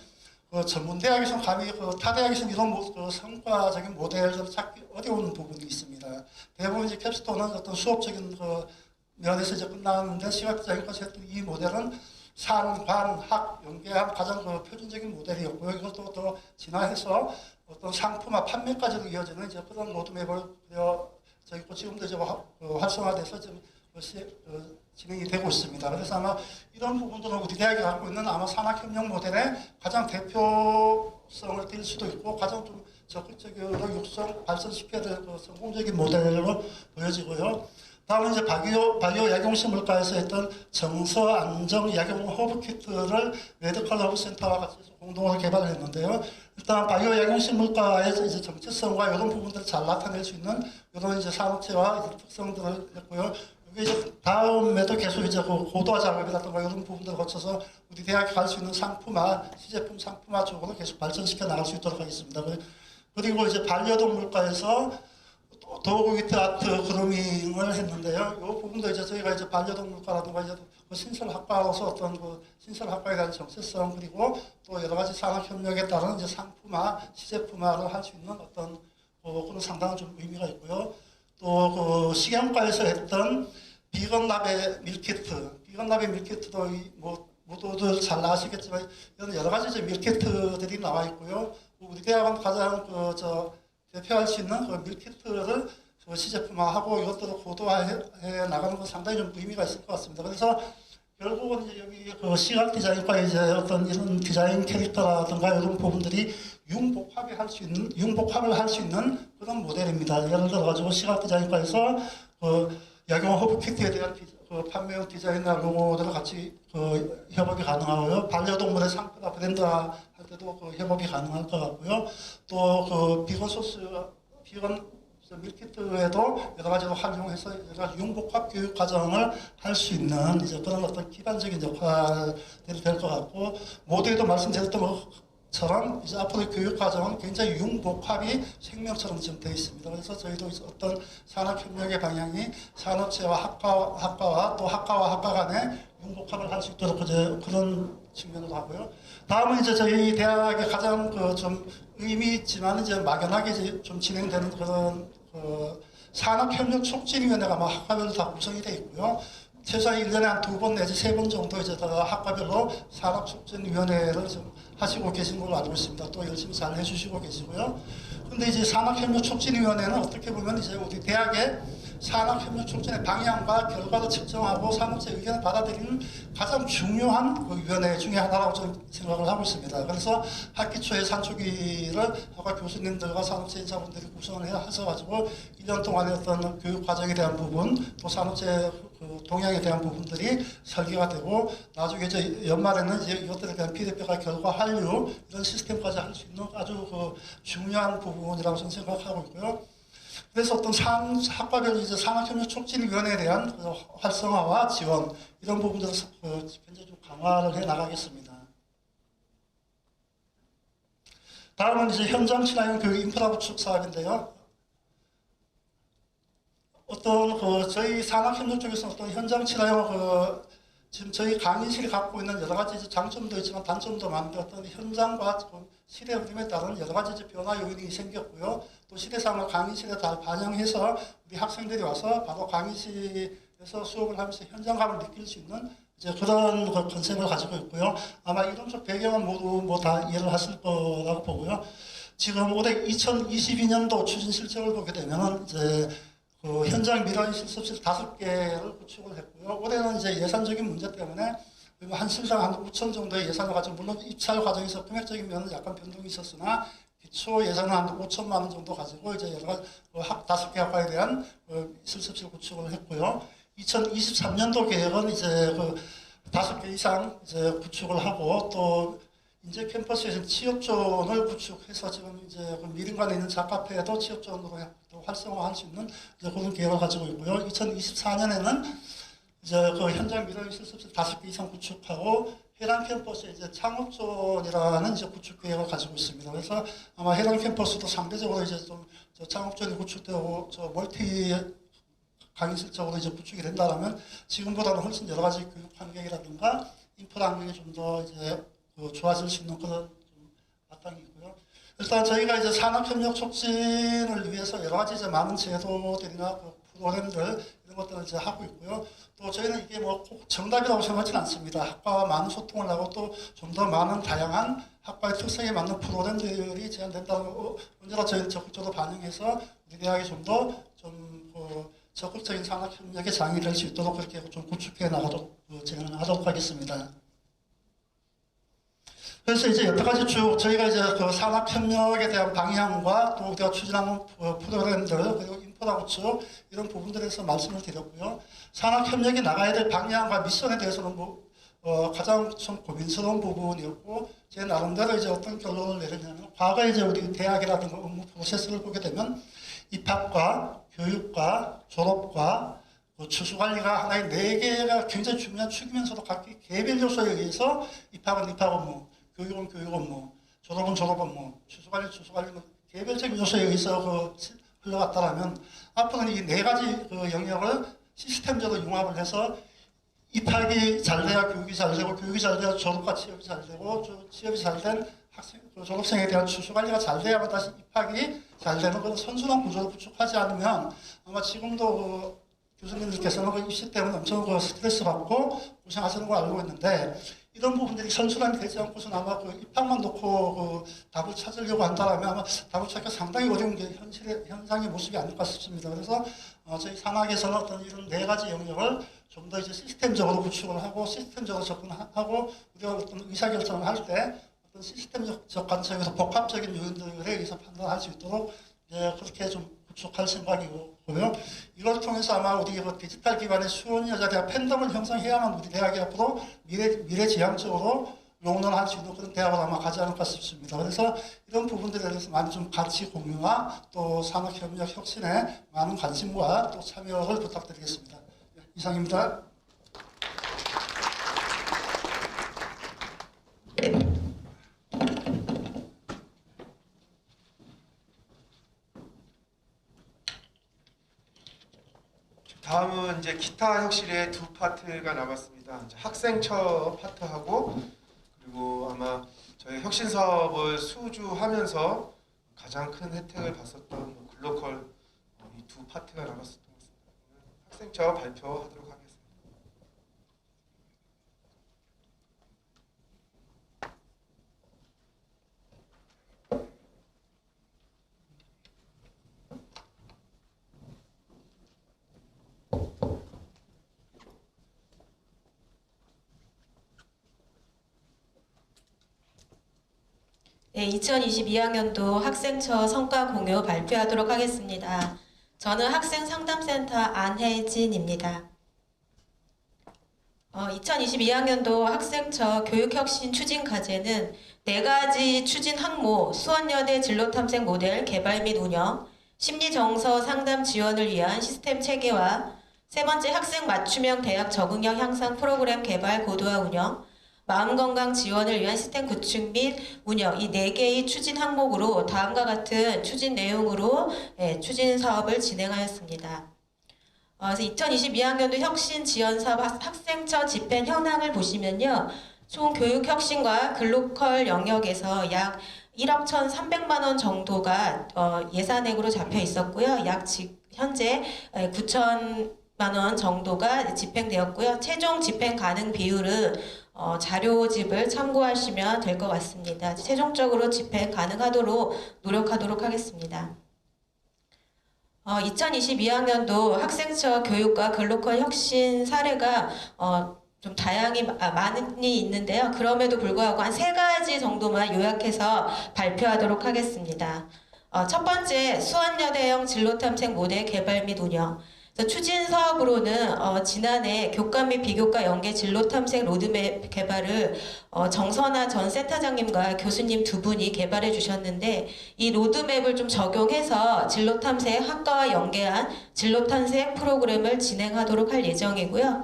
전문 대학에서 감히 타 대학에서 이런 성과적인 모델을 찾기 어려운 부분이 있습니다. 대부분 이제 캡스톤은 어떤 수업적인 면에서 이제 끝나는데 시각디자인과에서 했던 이 모델은 산, 관, 학 연계한 가장 표준적인 모델이었고요. 이것도 더 진화해서 어떤 상품화 판매까지도 이어지는 이제 그런 로드맵을 저희고 지금도 이제 활성화돼서 지금 진행이 되고 있습니다. 그래서 아마 이런 부분들은 우리 대학이 갖고 있는 아마 산학협력 모델의 가장 대표성을 띌 수도 있고 가장 좀 적극적으로 발전시켜야 될 성공적인 모델로 보여지고요. 다음은 이제 바이오 약용식물과에서 했던 정서 안정 약용 허브 키트를 메디컬 허브 센터와 같이 공동으로 개발을 했는데요. 일단 바이오 약용식물과에서 이제 정체성과 이런 부분들을 잘 나타낼 수 있는 이런 이제 산업체와 이제 특성들을 했고요. 이게 이제 다음에도 계속 이제 고도화 작업이라든가 이런 부분들을 거쳐서 우리 대학에 갈 수 있는 상품화, 시제품 상품화 쪽으로 계속 발전시켜 나갈 수 있도록 하겠습니다. 그리고 이제 반려동물과에서 도구 위트 아트 그루밍을 했는데요. 이 부분도 이제 저희가 이제 반려동물과라든가 이제 신설학과로서 어떤 신설학과에 대한 정체성 그리고 또 여러 가지 산학협력에 따른 이제 상품화, 시제품화를 할 수 있는 어떤 그런 상당한 좀 의미가 있고요. 또 식용과에서 했던 비건나베 밀키트도 모두들 잘 아시겠지만 이런 여러 가지 이제 밀키트들이 나와 있고요. 우리 대학은 가장 대표할 수 있는 밀키트를 시제품화하고 이것들을 고도화해 나가는 건 상당히 좀 의미가 있을 것 같습니다. 그래서 결국은 이제 여기 시각 디자인과 이제 어떤 이런 디자인 캐릭터라든가 이런 부분들이 융복합을 할 수 있는 그런 모델입니다. 예를 들어 가지고 시각 디자인과에서 약용 허브 키트에 대한 판매용 디자인이나 로고들을 같이 협업이 가능하고요. 반려동물의 상표나 브랜드화 할 때도 협업이 가능할 것 같고요. 또 비건 밀키트에도 여러 가지로 활용해서 여러 가지 융복합 교육 과정을 할 수 있는 이제 그런 어떤 기반적인 역할들이 될 것 같고 모두에도 말씀드렸던 것처럼 이제 앞으로의 교육 과정은 굉장히 융복합이 생명처럼 지금 되어 있습니다. 그래서 저희도 어떤 산학협력의 방향이 산업체와 학과와 또 학과와 학과 간에 융복합을 할 수 있도록 이제 그런 측면으로 하고요. 다음은 이제 저희 대학의 가장 좀 의미 있지만 이제 막연하게 이제 좀 진행되는 그런 산학협력 촉진위원회가 아마 학과별로 다 구성이 되어 있고요. 최소한 1년에 한 2번 내지 3번 정도 이제 학과별로 산학촉진위원회를 좀 하시고 계신 걸로 알고 있습니다. 또 열심히 잘 해주시고 계시고요. 근데 이제 산학협력 촉진위원회는 어떻게 보면 이제 우리 대학의 산학협력 촉진의 방향과 결과를 측정하고 산업체 의견을 받아들이는 가장 중요한 위원회 중에 하나라고 저는 생각을 하고 있습니다. 그래서 학기 초에 산초기를 학과 교수님들과 산업체 인사분들이 구성을 하셔가지고 1년 동안의 어떤 교육 과정에 대한 부분, 또 산업체 동향에 대한 부분들이 설계가 되고 나중에 이제 연말에는 이제 이것들에 대한 피드백과 결과 한류 이런 시스템까지 할 수 있는 아주 중요한 부분이라고 저는 생각하고 있고요. 그래서 어떤 학과별 이제 산학협력 촉진위원회에 대한 활성화와 지원 이런 부분들을 굉장히 좀 강화를 해 나가겠습니다. 다음은 이제 현장 친화형 교육 인프라 구축 사업인데요. 어떤 저희 산학협력 쪽에서 어떤 현장 친화형 지금 저희 강의실이 갖고 있는 여러 가지 이제 장점도 있지만 단점도 많은데 어떤 현장과 시대 흐름에 따른 여러 가지 이제 변화 요인이 생겼고요. 또 시대상을 강의실에 다 반영해서 우리 학생들이 와서 바로 강의실에서 수업을 하면서 현장감을 느낄 수 있는 이제 그런 컨셉을 가지고 있고요. 아마 이론적 배경은 모두 다 이해를 하실 거라고 보고요. 지금 올해 2022년도 추진 실적을 보게 되면 이제 그 현장 민원 실습실 5개를 구축을 했고요. 올해는 이제 예산적인 문제 때문에 한 실당 한 5천 정도의 예산을 가지고, 물론 입찰 과정에서 금액적인 면은 약간 변동이 있었으나 기초 예산은 한 5천만 원 정도 가지고 이제 여러 가지 5개 학과에 대한 실습실 구축을 했고요. 2023년도 계획은 이제 그 5개 이상 이제 구축을 하고, 또 인재 캠퍼스에서 취업존을 구축해서 지금 이제 그 미림관에 있는 작카페에도 취업존으로 또 활성화할 수 있는 이제 그런 계획을 가지고 있고요. 2024년에는 이제 그 현장 미래 실습실 5개 이상 구축하고, 해당 캠퍼스에 이제 창업존이라는 이제 구축 계획을 가지고 있습니다. 그래서 아마 해당 캠퍼스도 상대적으로 이제 좀 창업존이 구축되고 멀티 강의실적으로 이제 구축이 된다면 지금보다는 훨씬 여러 가지 교육 환경이라든가 인프라 환경이 좀 더 이제 좋아질 수 있는 그런 바탕이 있고요. 일단 저희가 이제 산업협력 촉진을 위해서 여러 가지 이제 많은 제도들이나 프로그램들 이런 것들을 이제 하고 있고요. 또 저희는 이게 뭐 꼭 정답이라고 생각하지는 않습니다. 학과와 많은 소통을 하고 또 좀 더 많은 다양한 학과의 특성에 맞는 프로그램들이 제안된다는 거 언제나 저희는 적극적으로 반영해서 우리 대학이 좀 더 적극적인 산업협력의 장이 될 수 있도록 그렇게 좀 구축해 나가도록 진행하도록 하겠습니다. 그래서 이제 여태까지 쭉 저희가 이제 그 산업협력에 대한 방향과 또 우리가 추진하는 프로그램들 그리고 인프라 구축 이런 부분들에서 말씀을 드렸고요. 산업협력이 나가야 될 방향과 미션에 대해서는 가장 좀 고민스러운 부분이었고, 제 나름대로 이제 어떤 결론을 내렸냐면, 과거에 이제 우리 대학이라든가 업무 프로세스를 보게 되면 입학과 교육과 졸업과 추수관리가 하나의 4개가 굉장히 중요한 축이면서도 각기 개별 요소에 의해서 입학은 입학 업무, 교육은 교육 업무, 졸업은 졸업 업무, 추수관리 추수관리는 개별적인 요소에 의해서 흘러갔다라면, 앞으로는 이 4가지 영역을 시스템적으로 융합을 해서 입학이 잘 돼야 교육이 잘 되고, 교육이 잘 돼야 졸업과 취업이 잘 되고, 취업이 잘 된 학생, 졸업생에 대한 추수관리가 잘 돼야만 다시 입학이 잘 되는 그런 선순환 구조를 구축하지 않으면, 아마 지금도 교수님들께서는 입시 때문에 엄청 스트레스 받고 고생하시는 걸 알고 있는데, 이런 부분들이 선순환이 되지 않고서 아마 입학만 놓고 답을 찾으려고 한다면 아마 답을 찾기가 상당히 어려운 게 현상의 모습이 아닐까 싶습니다. 그래서 저희 산학에서는 어떤 이런 4가지 영역을 좀 더 이제 시스템적으로 구축을 하고 시스템적으로 접근하고, 우리가 어떤 의사결정을 할 때 어떤 시스템적 관점에서 복합적인 요인들에 의해서 판단할 수 있도록 그렇게 좀 구축할 생각이고요. 이걸 통해서 아마 우리 디지털 기반의 수원여자대학 팬덤을 형성해야만 우리 대학이 앞으로 미래지향적으로 롱런할 수 있는 그런 대학을 아마 가지 않을까 싶습니다. 그래서 이런 부분들에 대해서 많이 좀 가치 공유와 또 산업협력 혁신에 많은 관심과 또 참여를 부탁드리겠습니다. 이상입니다. 다음은 이제 기타 혁신의 2 파트가 남았습니다. 이제 학생처 파트하고, 그리고 아마 저희 혁신 사업을 수주하면서 가장 큰 혜택을 봤었던 글로컬 이 2 파트가 남았었던 것 같습니다. 학생처 발표하도록 하겠습니다. 네, 2022학년도 학생처 성과 공유 발표하도록 하겠습니다. 저는 학생상담센터 안혜진입니다. 2022학년도 학생처 교육혁신 추진 과제는 4가지 추진 항목, 수원여대 진로탐색 모델 개발 및 운영, 심리정서 상담 지원을 위한 시스템 체계화, 3번째 학생 맞춤형 대학 적응력 향상 프로그램 개발 고도화 운영, 마음건강 지원을 위한 시스템 구축 및 운영, 이 4개의 추진 항목으로 다음과 같은 추진 내용으로 추진 사업을 진행하였습니다. 그래서 2022학년도 혁신 지원 사업 학생처 집행 현황을 보시면요. 총 교육 혁신과 글로컬 영역에서 약 1억 1,300만 원 정도가 예산액으로 잡혀 있었고요. 약 현재 9천만 원 정도가 집행되었고요. 최종 집행 가능 비율은 자료집을 참고하시면 될 것 같습니다. 최종적으로 집행 가능하도록 노력하도록 하겠습니다. 2022학년도 학생처 교육과 글로컬 혁신 사례가 좀 많이 있는데요. 그럼에도 불구하고 한 3가지 정도만 요약해서 발표하도록 하겠습니다. 첫 번째, 수원여대형 진로탐색 모델 개발 및 운영. 추진 사업으로는 지난해 교과 및 비교과 연계 진로탐색 로드맵 개발을 정선아 전 센터장님과 교수님 2분이 개발해 주셨는데, 이 로드맵을 좀 적용해서 진로탐색 학과와 연계한 진로탐색 프로그램을 진행하도록 할 예정이고요.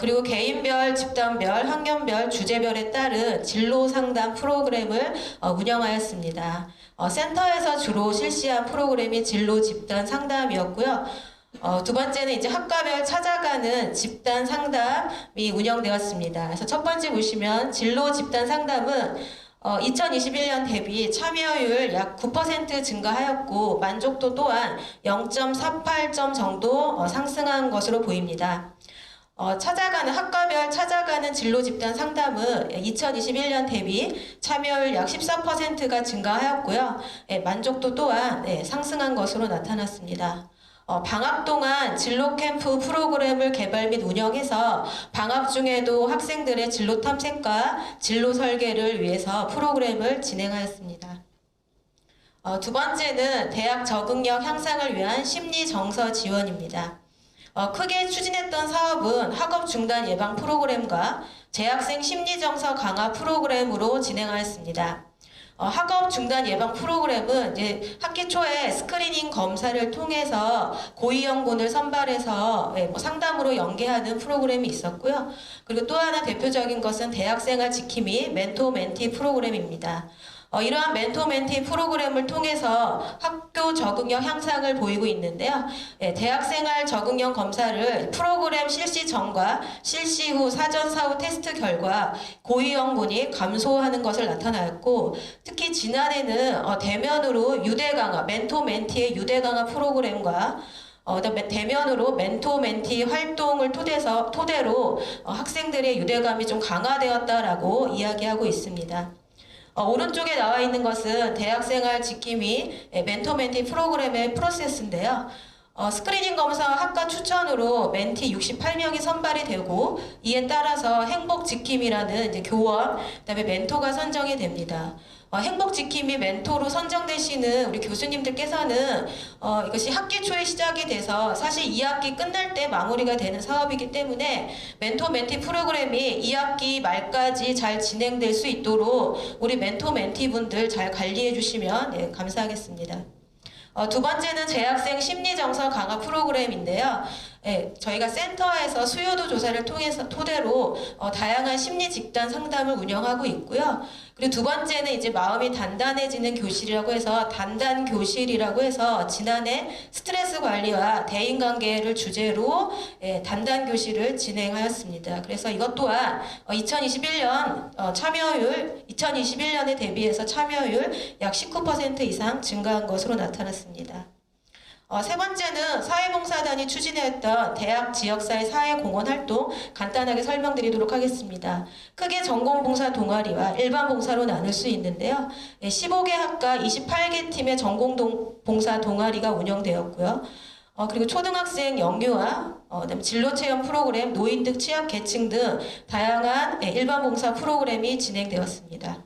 그리고 개인별, 집단별, 학년별, 주제별에 따른 진로 상담 프로그램을 운영하였습니다. 센터에서 주로 실시한 프로그램이 진로 집단 상담이었고요. 두 번째는 이제 학과별 찾아가는 집단 상담이 운영되었습니다. 그래서 첫 번째 보시면 진로 집단 상담은 2021년 대비 참여율 약 9% 증가하였고 만족도 또한 0.48점 정도 상승한 것으로 보입니다. 학과별 찾아가는 진로 집단 상담은 2021년 대비 참여율 약 14%가 증가하였고요. 만족도 또한 상승한 것으로 나타났습니다. 방학 동안 진로 캠프 프로그램을 개발 및 운영해서 방학 중에도 학생들의 진로 탐색과 진로 설계를 위해서 프로그램을 진행하였습니다. 두 번째는 대학 적응력 향상을 위한 심리 정서 지원입니다. 크게 추진했던 사업은 학업 중단 예방 프로그램과 재학생 심리 정서 강화 프로그램으로 진행하였습니다. 학업 중단 예방 프로그램은 이제 학기 초에 스크리닝 검사를 통해서 고위험군을 선발해서 상담으로 연계하는 프로그램이 있었고요. 그리고 또 하나 대표적인 것은 대학생활 지킴이 멘토 멘티 프로그램입니다. 이러한 멘토 멘티 프로그램을 통해서 학교 적응력 향상을 보이고 있는데요. 대학생활 적응력 검사를 프로그램 실시 전과 실시 후 사전 사후 테스트 결과 고위험군이 감소하는 것을 나타나였고, 특히 지난해는 대면으로 유대 강화, 멘토 멘티의 유대 강화 프로그램과 대면으로 멘토 멘티 활동을 토대로 학생들의 유대감이 좀 강화되었다라고 이야기하고 있습니다. 오른쪽에 나와 있는 것은 대학생활 지킴이 멘토 멘티 프로그램의 프로세스인데요. 스크리닝 검사 학과 추천으로 멘티 68명이 선발이 되고, 이에 따라서 행복 지킴이라는 이제 교원, 그다음에 멘토가 선정이 됩니다. 행복 지킴이 멘토로 선정되시는 우리 교수님들께서는 이것이 학기 초에 시작이 돼서 사실 2학기 끝날 때 마무리가 되는 사업이기 때문에 멘토 멘티 프로그램이 2학기 말까지 잘 진행될 수 있도록 우리 멘토 멘티 분들 잘 관리해 주시면 감사하겠습니다. 두 번째는 재학생 심리정서 강화 프로그램인데요. 저희가 센터에서 수요도 조사를 통해서 토대로 다양한 심리 집단 상담을 운영하고 있고요. 그리고 두 번째는 이제 마음이 단단해지는 교실이라고 해서 단단 교실이라고 해서 지난해 스트레스 관리와 대인관계를 주제로 단단 교실을 진행하였습니다. 그래서 이것 또한 2021년 참여율 2021년에 대비해서 참여율 약 19% 이상 증가한 것으로 나타났습니다. 세 번째는 사회봉사단이 추진했던 대학 지역사회 사회공헌 활동 간단하게 설명드리도록 하겠습니다. 크게 전공봉사 동아리와 일반봉사로 나눌 수 있는데요. 15개 학과 28개 팀의 전공봉사 동아리가 운영되었고요. 그리고 초등학생 영유아, 그다음에 진로체험 프로그램, 노인 등 취약계층 등 다양한 일반봉사 프로그램이 진행되었습니다.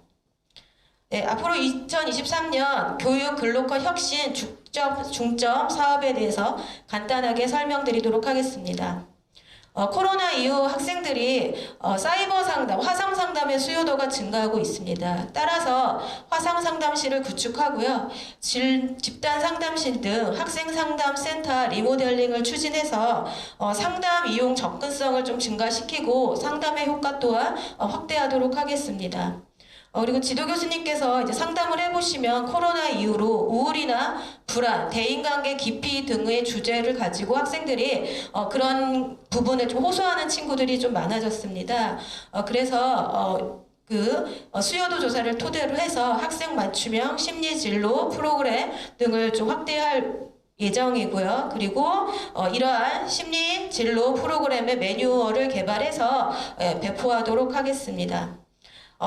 앞으로 2023년 교육 글로컬 혁신 중점 사업에 대해서 간단하게 설명드리도록 하겠습니다. 코로나 이후 학생들이 사이버 상담, 화상 상담의 수요도가 증가하고 있습니다. 따라서 화상 상담실을 구축하고요. 집단 상담실 등 학생 상담 센터 리모델링을 추진해서 상담 이용 접근성을 좀 증가시키고 상담의 효과 또한 확대하도록 하겠습니다. 그리고 지도 교수님께서 이제 상담을 해보시면 코로나 이후로 우울이나 불안, 대인관계 기피 등의 주제를 가지고 학생들이 그런 부분을 좀 호소하는 친구들이 좀 많아졌습니다. 그래서 수요도 조사를 토대로 해서 학생 맞춤형 심리진로 프로그램 등을 좀 확대할 예정이고요. 그리고 이러한 심리진로 프로그램의 매뉴얼을 개발해서 배포하도록 하겠습니다.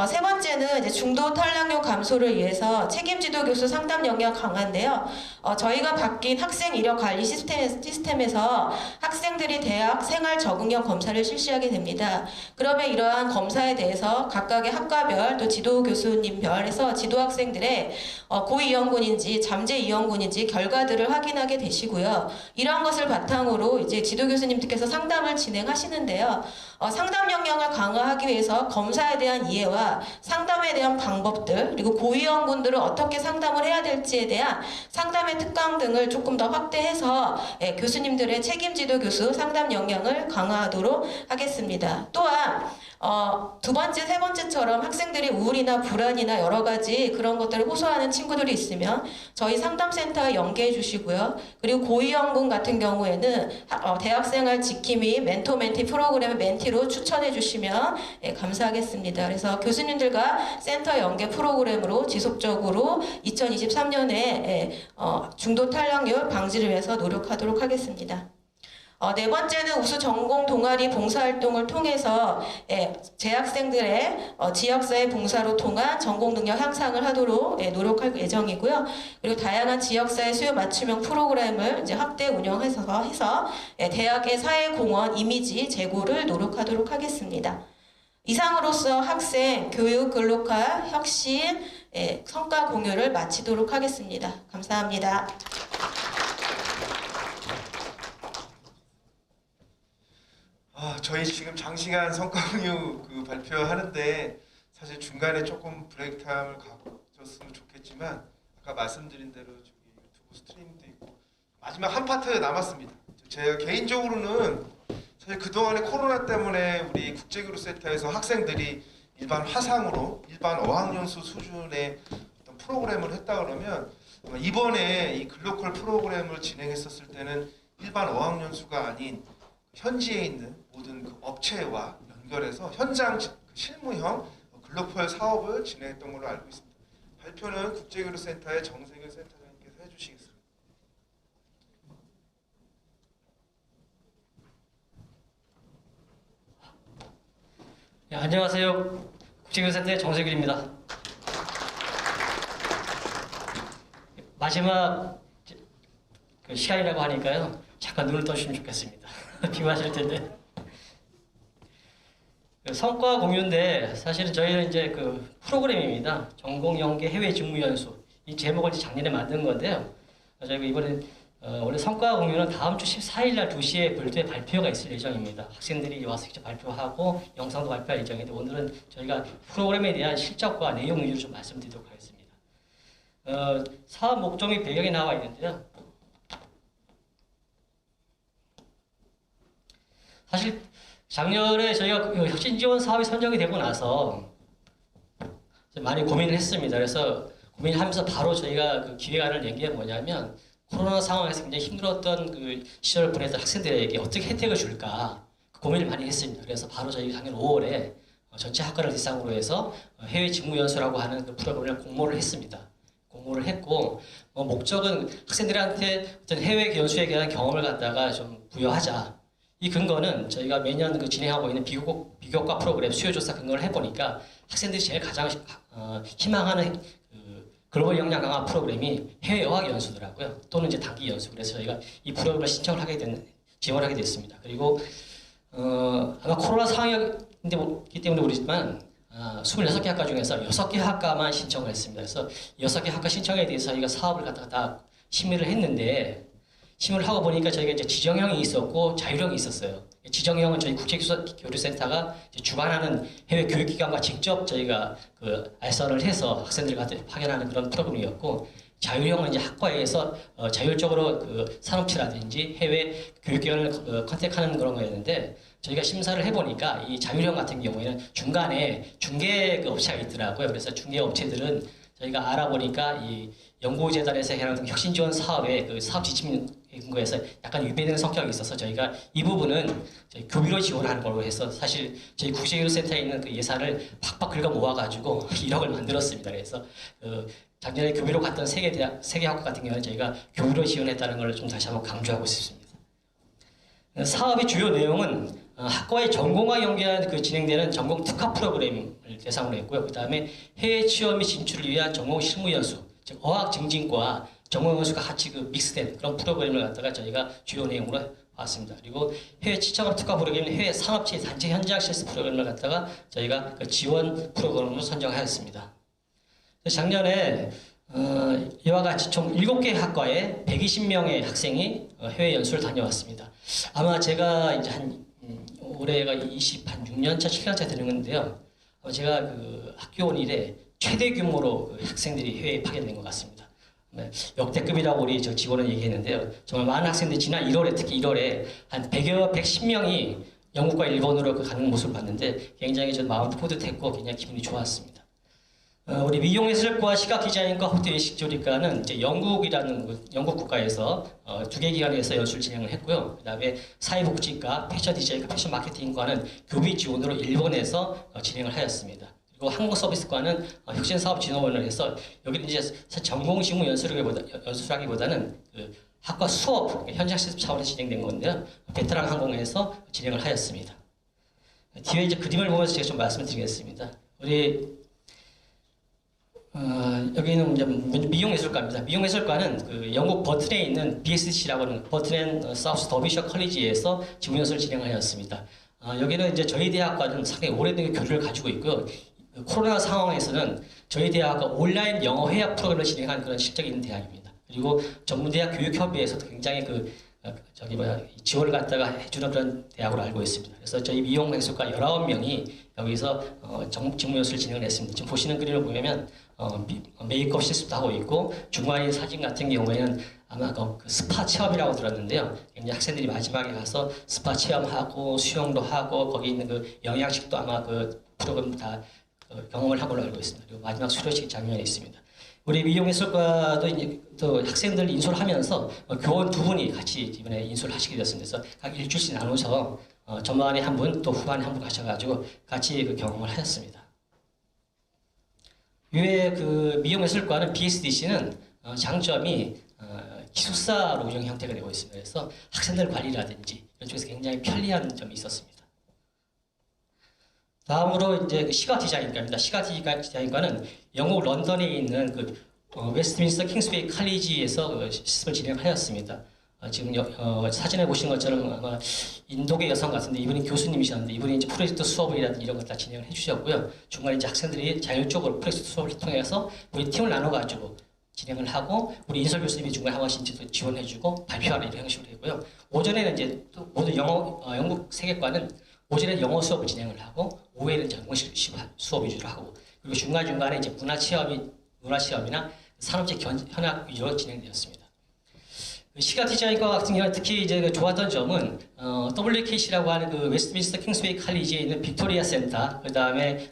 세 번째는 이제 중도 탈락률 감소를 위해서 책임지도 교수 상담 역량 강화인데요. 저희가 바뀐 학생 이력 관리 시스템에서 학생들이 대학 생활 적응형 검사를 실시하게 됩니다. 그러면 이러한 검사에 대해서 각각의 학과별 또 지도 교수님별에서 지도 학생들의 고위험군인지 잠재위험군인지 결과들을 확인하게 되시고요. 이러한 것을 바탕으로 이제 지도 교수님들께서 상담을 진행하시는데요. 상담 역량을 강화하기 위해서 검사에 대한 이해와 상담에 대한 방법들 그리고 고위험군들을 어떻게 상담을 해야 될지에 대한 상담의 특강 등을 조금 더 확대해서 교수님들의 책임지도 교수 상담 역량을 강화하도록 하겠습니다. 또한 두 번째, 세 번째처럼 학생들이 우울이나 불안이나 여러 가지 그런 것들을 호소하는 친구들이 있으면 저희 상담센터에 연계해 주시고요. 그리고 고위험군 같은 경우에는 대학생활 지킴이 멘토 멘티 프로그램의 멘티로 추천해 주시면 감사하겠습니다. 그래서 교수님들과 센터 연계 프로그램으로 지속적으로 2023년에 중도 탈락률 방지를 위해서 노력하도록 하겠습니다. 네 번째는 우수 전공 동아리 봉사활동을 통해서 재학생들의 지역사회 봉사로 통한 전공 능력 향상을 하도록 노력할 예정이고요. 그리고 다양한 지역사회 수요 맞춤형 프로그램을 이제 확대 운영해서 대학의 사회공헌 이미지 제고를 노력하도록 하겠습니다. 이상으로서 학생 교육 글로컬 혁신 성과 공유를 마치도록 하겠습니다. 감사합니다. 저희 지금 장시간 성과 공유 발표하는데 사실 중간에 조금 브레이크 타임을 가졌으면 좋겠지만 아까 말씀드린 대로 저기 유튜브 스트리밍도 있고 마지막 한 파트 남았습니다. 제가 개인적으로는 사실 그동안에 코로나 때문에 우리 국제교류센터에서 학생들이 일반 화상으로 일반 어학연수 수준의 어떤 프로그램을 했다 그러면 이번에 이 글로컬 프로그램을 진행했었을 때는 일반 어학연수가 아닌 현지에 있는 모든 그 업체와 연결해서 현장 실무형 글로컬 사업을 진행했던 걸로 알고 있습니다. 발표는 국제교류센터의 정세균 센터장님께서 해주시겠습니다. 네, 안녕하세요. 국제교류센터의 정세균입니다. 마지막 시간이라고 하니까요. 잠깐 눈을 떠주시면 좋겠습니다. 피곤하실 텐데. 성과 공유인데 사실은 저희는 이제 프로그램입니다. 전공 연계 해외 직무 연수. 이 제목을 작년에 만든 건데요. 저희가 이번에 원래 성과 공유는 다음 주 14일 날 2시에 별도의 발표가 있을 예정입니다. 학생들이 와서 직접 발표하고 영상도 발표할 예정인데 오늘은 저희가 프로그램에 대한 실적과 내용 위주로 좀 말씀드리도록 하겠습니다. 사업 목적이 배경에 나와 있는데요. 사실 작년에 저희가 혁신 지원 사업이 선정이 되고 나서 많이 고민을 했습니다. 그래서 고민하면서 바로 저희가 기획안을 낸 게 뭐냐면 코로나 상황에서 굉장히 힘들었던 시절을 보냈던 학생들에게 어떻게 혜택을 줄까 고민을 많이 했습니다. 그래서 바로 저희 작년 5월에 전체 학과를 대상으로 해서 해외 직무연수라고 하는 프로그램을 공모를 했습니다. 공모를 했고 목적은 학생들한테 어떤 해외 연수에 대한 경험을 갖다가 좀 부여하자. 이 근거는 저희가 매년 진행하고 있는 비교과 프로그램 수요조사 근거를 해보니까 학생들이 제일 가장 희망하는 글로벌 역량 강화 프로그램이 해외 어학 연수더라고요. 또는 이제 단기 연수. 그래서 저희가 이 프로그램을 지원하게 됐습니다. 그리고 아마 코로나 상황이기 때문에 모르지만 26개 학과 중에서 6개 학과만 신청을 했습니다. 그래서 6개 학과 신청에 대해서 저희가 사업을 갖다가 다 심의를 했는데 심의를 하고 보니까 저희가 이제 지정형이 있었고 자율형이 있었어요. 지정형은 저희 국제교류센터가 주관하는 해외 교육기관과 직접 저희가 알선을 해서 학생들한테 파견하는 그런 프로그램이었고, 자율형은 이제 학과에서 자율적으로 산업체라든지 해외 교육기관을 컨택하는 그런 거였는데, 저희가 심사를 해보니까 이 자율형 같은 경우에는 중간에 중개 업체가 있더라고요. 그래서 중개 업체들은 저희가 알아보니까 이 연구재단에서 해당 혁신 지원 사업의 사업 지침 근거에서 약간 위배되는 성격이 있어서 저희가 이 부분은 저희 교비로 지원하는 걸로 해서 사실 저희 국제교류센터에 있는 예산을 팍팍 긁어 모아가지고 1억을 만들었습니다. 그래서 작년에 교비로 갔던 세 개 학과 같은 경우는 저희가 교비로 지원했다는 걸 좀 다시 한번 강조하고 싶습니다. 사업의 주요 내용은 학과의 전공과 연계한 그 진행되는 전공 특화 프로그램을 대상으로 했고요. 그 다음에 해외 취업 및 진출을 위한 전공 실무 연수, 즉 어학 증진과 전공 연수가 같이 그 믹스된 그런 프로그램을 갖다가 저희가 주요 내용으로 왔습니다. 그리고 해외 취업 특화 프로그램은 해외 산업체 단체 현장 실습 프로그램을 갖다가 저희가 그 지원 프로그램으로 선정하였습니다. 작년에 이와 같이 총 7개 학과에 120명의 학생이 해외 연수를 다녀왔습니다. 아마 제가 이제 올해가 26년차, 7년차 되는 건데요. 제가 그 학교 온 이래 최대 규모로 그 학생들이 해외에 파견된 것 같습니다. 역대급이라고 우리 저 직원은 얘기했는데요. 정말 많은 학생들이 지난 1월에 특히 1월에 한 110명이 영국과 일본으로 가는 모습을 봤는데 굉장히 저 마음도 뿌듯했고 굉장히 기분이 좋았습니다. 우리 미용예술과 시각디자인과 호텔 외식조리과는 이제 영국 국가에서 2개 기관에서 연수를 진행을 했고요. 그 다음에 사회복지과, 패션 디자인과, 패션 마케팅과는 교비 지원으로 일본에서 진행을 하였습니다. 그리고 한국서비스과는 혁신사업진흥원을 해서 여기는 이제 전공실무 연수라기보다는 그 학과 수업, 현장 실습 차원에서 진행된 건데요. 베트남 항공에서 진행을 하였습니다. 뒤에 이제 그림을 보면서 제가 좀 말씀을 드리겠습니다. 우리 여기는 이제 미용예술과입니다. 미용예술과는 그 영국 버튼에 있는 BSC라고 하는 버튼 사우스 더비셔 컬리지에서 지문연수를 진행하였습니다. 여기는 이제 저희 대학과는 상당히 오래된 교류를 가지고 있고요. 그 코로나 상황에서는 저희 대학과 온라인 영어 회화 프로그램을 진행한 그런 실적이 있는 대학입니다. 그리고 전문대학 교육협의회에서도 굉장히 지원을 갖다가 해주는 그런 대학으로 알고 있습니다. 그래서 저희 미용예술과 19명이 여기서 직무연수를 진행을 했습니다. 지금 보시는 그림을 보면 메이크업 실습도 하고 있고 중간인 사진 같은 경우에는 아마 그 스파 체험이라고 들었는데요. 굉장히 학생들이 마지막에 가서 스파 체험하고 수영도 하고 거기 있는 그 영양식도 아마 그 프로그램 다 경험을 한 걸로 알고 있습니다. 그리고 마지막 수료식 장면이 있습니다. 우리 미용예술과도 이제 또 학생들 인솔 하면서 교원 2분이 같이 이번에 인솔을 하시게 되었습니다. 그래서 각 일주일씩 나눠서 전반에 한 분 또 후반에 한 분 가셔가지고 같이 그 경험을 하였습니다. 이외에 그 미용예술과는 BSDC는 장점이 기숙사로 운영 형태가 되고 있습니다. 그래서 학생들 관리라든지 이런 쪽에서 굉장히 편리한 점이 있었습니다. 다음으로 이제 그 시각 디자인과입니다. 시각 디자인과는 영국 런던에 있는 그 웨스트민스터 킹스웨이 칼리지에서 그 실습을 진행하였습니다. 지금 사진에 보신 것처럼 아마 인도계 여성 같은데 이분이 교수님이셨는데 이분이 이제 프로젝트 수업이라든지 이런 것 다 진행을 해주셨고요. 중간에 이제 학생들이 자율적으로 프로젝트 수업을 통해서 우리 팀을 나눠가지고 진행을 하고 우리 인설 교수님이 중간에 한 번씩 또 지원해주고 발표하는 이런 형식으로 했고요. 오전에는 이제 또 모두 영국 세계과는 오전에 영어 수업을 진행을 하고 오후에는 전공식 수업 위주로 하고 그리고 중간중간에 이제 문화 체험이나 산업체 현악 위주로 진행되었습니다. 시각 디자인과 같은 경우는 특히 이제 좋았던 점은 WKC라고 하는 그 웨스트민스터 킹스웨이 칼리지에 있는 빅토리아 센터, 그 다음에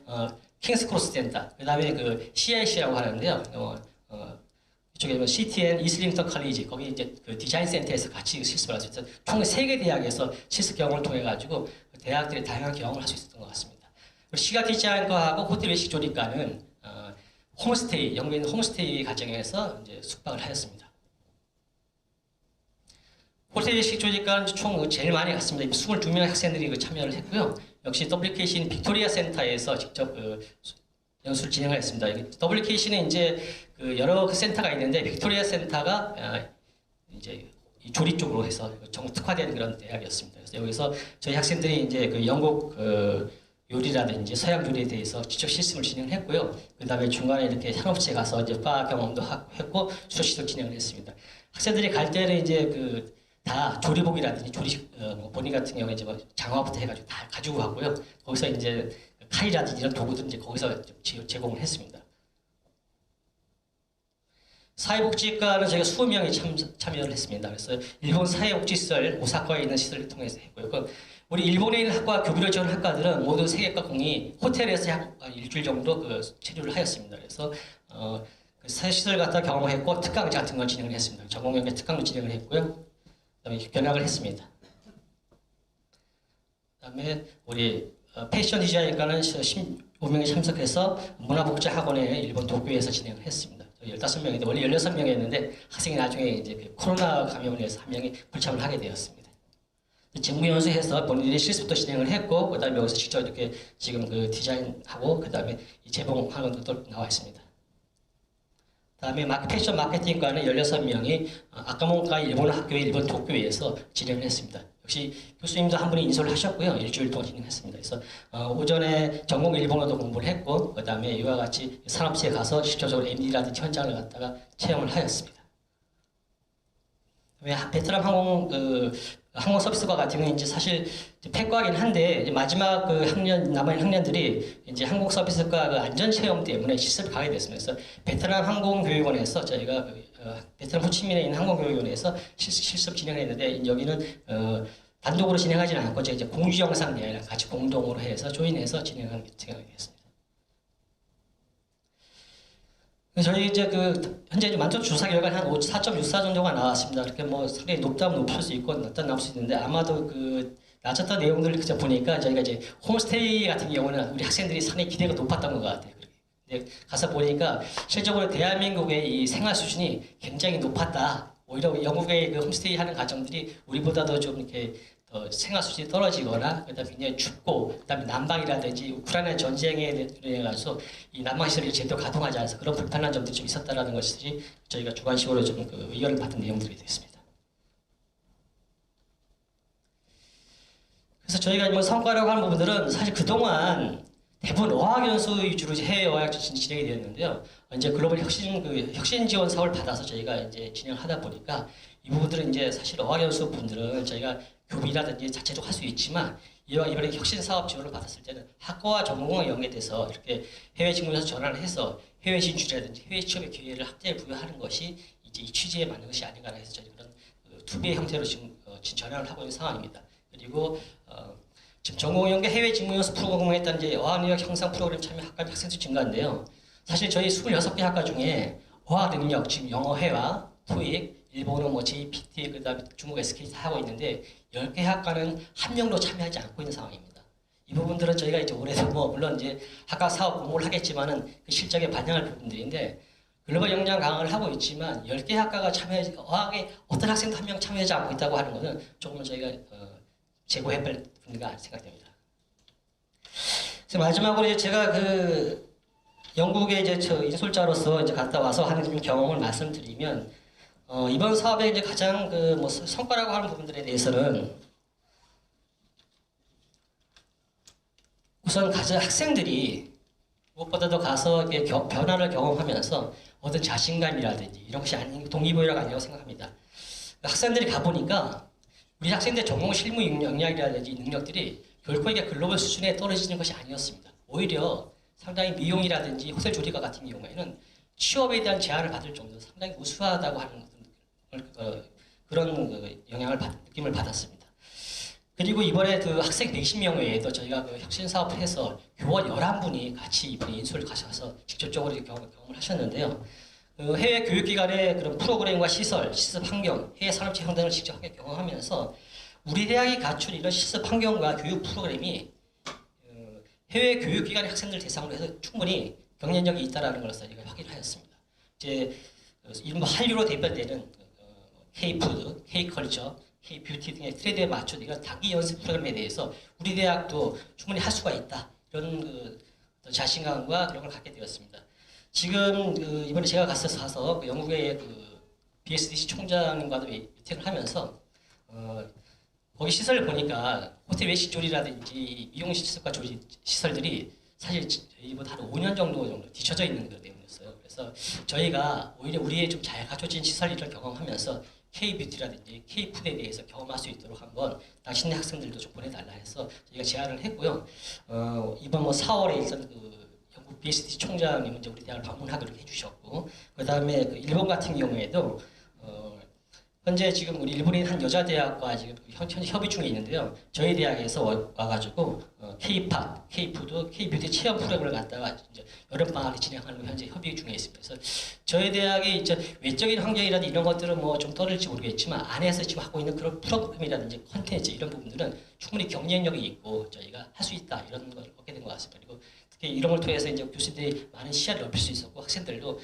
킹스 크로스 센터, 그 다음에 그 CIC라고 하는데요. 이쪽에 CTN 이슬링턴 칼리지 거기 이제 그 디자인 센터에서 같이 실습을 할 수 있어서 총 3개 대학에서 실습 경험을 통해 가지고 대학들이 다양한 경험을 할 수 있었던 것 같습니다. 시각 디자인과하고 호텔 외식 조리과는 홈스테이, 영국에 있는 홈스테이 과정에서 이제 숙박을 하였습니다. 호텔 외식 조리과는 총 제일 많이 갔습니다. 22명의 학생들이 참여를 했고요. 역시 WKC는 빅토리아 센터에서 직접 연수를 진행하였습니다. WKC는 이제 그 여러 그 센터가 있는데 빅토리아 센터가 이제 조리 쪽으로 해서 전국 특화된 그런 대학이었습니다. 그래서 여기서 저희 학생들이 이제 그 영국 요리라든지 서양 요리에 대해서 직접 실습을 진행했고요. 그 다음에 중간에 이렇게 산업체 가서 이제 바 경험도 했고 수료식도 진행을 했습니다. 학생들이 갈 때는 이제 다 조리복이라든지 조리식 본인 같은 경우에 이제 뭐 장화부터 해가지고 다 가지고 갔고요. 거기서 이제 칼이라든지 이런 도구들 이제 거기서 제공을 했습니다. 사회복지과는 저희가 20명이 참여를 했습니다. 그래서 일본 사회복지시설 오사카에 있는 시설을 통해서 했고요. 우리 일본에 있는 학과 교비를 지원 학과들은 모두 세계과 공이 호텔에서 약 일주일 정도 체류를 하였습니다. 그래서 그 사회시설 갖다 경험했고 특강제 같은 걸 진행을 했습니다. 전공연계 특강도 진행을 했고요. 그다음에 견학을 했습니다. 그다음에 우리 패션 디자인과는 15명이 참석해서 문화복지학원의 일본 도쿄에서 진행을 했습니다. 15명인데 원래 16명이었는데 학생이 나중에 이제 코로나 감염을 해서 한 명이 불참을 하게 되었습니다. 직무연수해서 본인들이 실습도 진행을 했고 그다음에 여기서 직접 이렇게 지금 그 디자인하고 그다음에 이 재봉하는 것도 나와 있습니다. 다음에 패션 마케팅과는 16명이 아까몬과 일본 학교의 일본 도쿄에서 진행을 했습니다. 역시 교수님도 한 분이 인솔을 하셨고요. 일주일 동안 진행했습니다. 그래서 오전에 전공 일본어도 공부를 했고 그다음에 이와 같이 산업체에 가서 직접적으로 MD라든지 현장을 갔다가 체험을 하였습니다. 베트남 항공 서비스과 같은 경우는 이제 사실 폐과긴 한데 이제 마지막 그 학년 남은 학년들이 이제 항공 서비스과 그 안전 체험 때문에 실습을 가게 됐습니다. 그래서 베트남 항공교육원에서 저희가 베트남 호치민에 있는 항공교육원에서 실습 진행했는데 여기는 단독으로 진행하지는 않고 이제 공유 영상 내에 같이 공동으로 해서 조인해서 진행하게 됐습니다. 저희 이제 현재 만족 조사 결과는 한 4.64 정도가 나왔습니다. 이렇게 뭐 상당히 높다면 높을 수 있고 낮다면 낮을 수 있는데 아마도 낮았던 내용들을 그저 보니까 저희가 이제 홈스테이 같은 경우는 우리 학생들이 상당히 기대가 높았던 것 같아요. 근데 가서 보니까 실적으로 대한민국의 이 생활 수준이 굉장히 높았다. 오히려 영국의 그 홈스테이 하는 가정들이 우리보다도 좀 이렇게 더 생활 수준이 떨어지거나 그다음에 굉장히 춥고 그다음에 난방이라든지 우크라이나 전쟁에 인해 가지고 이 난방 시설이 제대로 가동하지 않아서 그런 불편한 점들이 좀 있었다라는 것이 저희가 주관식으로 좀 의견을 받은 내용들이 됐습니다. 그래서 저희가 뭐 성과라고 하는 부분들은 사실 그동안 대부분 어학연수 위주로 해외 어학 진행이 되었는데요. 이제 글로벌 혁신 지원 사업을 받아서 저희가 이제 진행을 하다 보니까 이 부분들은 이제 사실 어학연수 분들은 저희가 교비라든지 자체적으로 할 수 있지만 이번에 혁신 사업 지원을 받았을 때는 학과와 전공과 연계돼서 이렇게 해외 직무에서 전환을 해서 해외 진출이라든지 해외 취업의 기회를 확대해 부여하는 것이 이제 이 취지에 맞는 것이 아닌가 해서 저희 그런 투비의 형태로 지금 전환을 하고 있는 상황입니다. 그리고 지금 전공 연계 해외 직무연수 프로그램에 따른 이제 어학능력 향상 프로그램 참여 학과비 학생수 증가인데요. 사실 저희 26개 학과 중에 어학 능력, 지금 영어 회화, 토익, 일본어, 뭐 JPT, 그다음에 중국 SK 다 하고 있는데 10개 학과는 한 명도 참여하지 않고 있는 상황입니다. 이 부분들은 저희가 이제 올해도 뭐 물론 이제 학과 사업 공모를 하겠지만은 그 실적에 반영할 부분들인데 글로벌 역량 강화를 하고 있지만 10개 학과가 참여하지 어학에 어떤 학생도 한 명 참여하지 않고 있다고 하는 것은 조금은 저희가 제고해야 할 분인가 생각됩니다. 그래서 마지막으로 이제 제가 영국에 이제 인솔자로서 이제 갔다 와서 하는 좀 경험을 말씀드리면 이번 사업의 이제 가장 뭐 성과라고 하는 부분들에 대해서는 우선 학생들이 무엇보다도 가서 변화를 경험하면서 얻은 자신감이라든지 이런 것이 아닌 동기부여가 아니라고 생각합니다. 학생들이 가보니까 우리 학생들 전공 실무 역량이라든지 능력들이 결코 이게 글로벌 수준에 떨어지는 것이 아니었습니다. 오히려 상당히 미용이라든지 호텔 조리과 같은 경우에는 취업에 대한 제한을 받을 정도로 상당히 우수하다고 하는 그런 느낌을 받았습니다. 그리고 이번에 학생 110명 외에도 저희가 혁신 사업을 해서 교원 11분이 같이 이번에 인솔을 가셔서 직접적으로 경험을 하셨는데요. 해외 교육기관의 그런 프로그램과 실습 환경, 해외 산업체 현장을 직접 경험하면서 우리 대학이 갖춘 이런 실습 환경과 교육 프로그램이 해외 교육기관의 학생들 대상으로 해서 충분히 경쟁력이 있다는 것을 저희가 확인하였습니다. 이제 이른바 한류로 대표되는 K-푸드, K-컬처, K-뷰티 등의 트렌드에 맞춰 이런 단기 연습 프로그램에 대해서 우리 대학도 충분히 할 수가 있다. 이런 자신감과 그런 걸 갖게 되었습니다. 지금 이번에 제가 가서 영국의 BSDC 총장님과도 미팅을 하면서 거기 시설을 보니까 호텔 외식 조리라든지 미용실 시설과 조리 시설들이 사실 저희보다 한 5년 정도 뒤쳐져 있는 것 때문이었어요. 그래서 저희가 오히려 우리의 좀 잘 갖춰진 시설을 경험하면서 K-뷰티라든지 K-푸드에 대해서 경험할 수 있도록 한번 당신네 학생들도 좀 보내달라 해서 저희가 제안을 했고요. 이번 4월에 있던 영국 BSD 총장님은 이제 우리 대학을 방문하기로 해주셨고, 그 다음에 일본 같은 경우에도 현재 지금 우리 일본에 한 여자 대학과 지금 현재 협의 중에 있는데요. 저희 대학에서 와가지고 K-팝, K-푸드, K-뷰티 체험 프로그램을 갖다가 이제 여름방학에 진행하는 거 현재 협의 중에 있습니다. 그래서 저희 대학이 이제 외적인 환경이라든지 이런 것들은 뭐 좀 떨어질지 모르겠지만 안에서 지금 하고 있는 그런 프로그램이라든지 콘텐츠 이런 부분들은 충분히 경쟁력이 있고 저희가 할 수 있다 이런 걸 얻게 된 것 같습니다. 그리고 특히 이런 걸 통해서 이제 교수들이 많은 시야를 넓힐 수 있었고 학생들도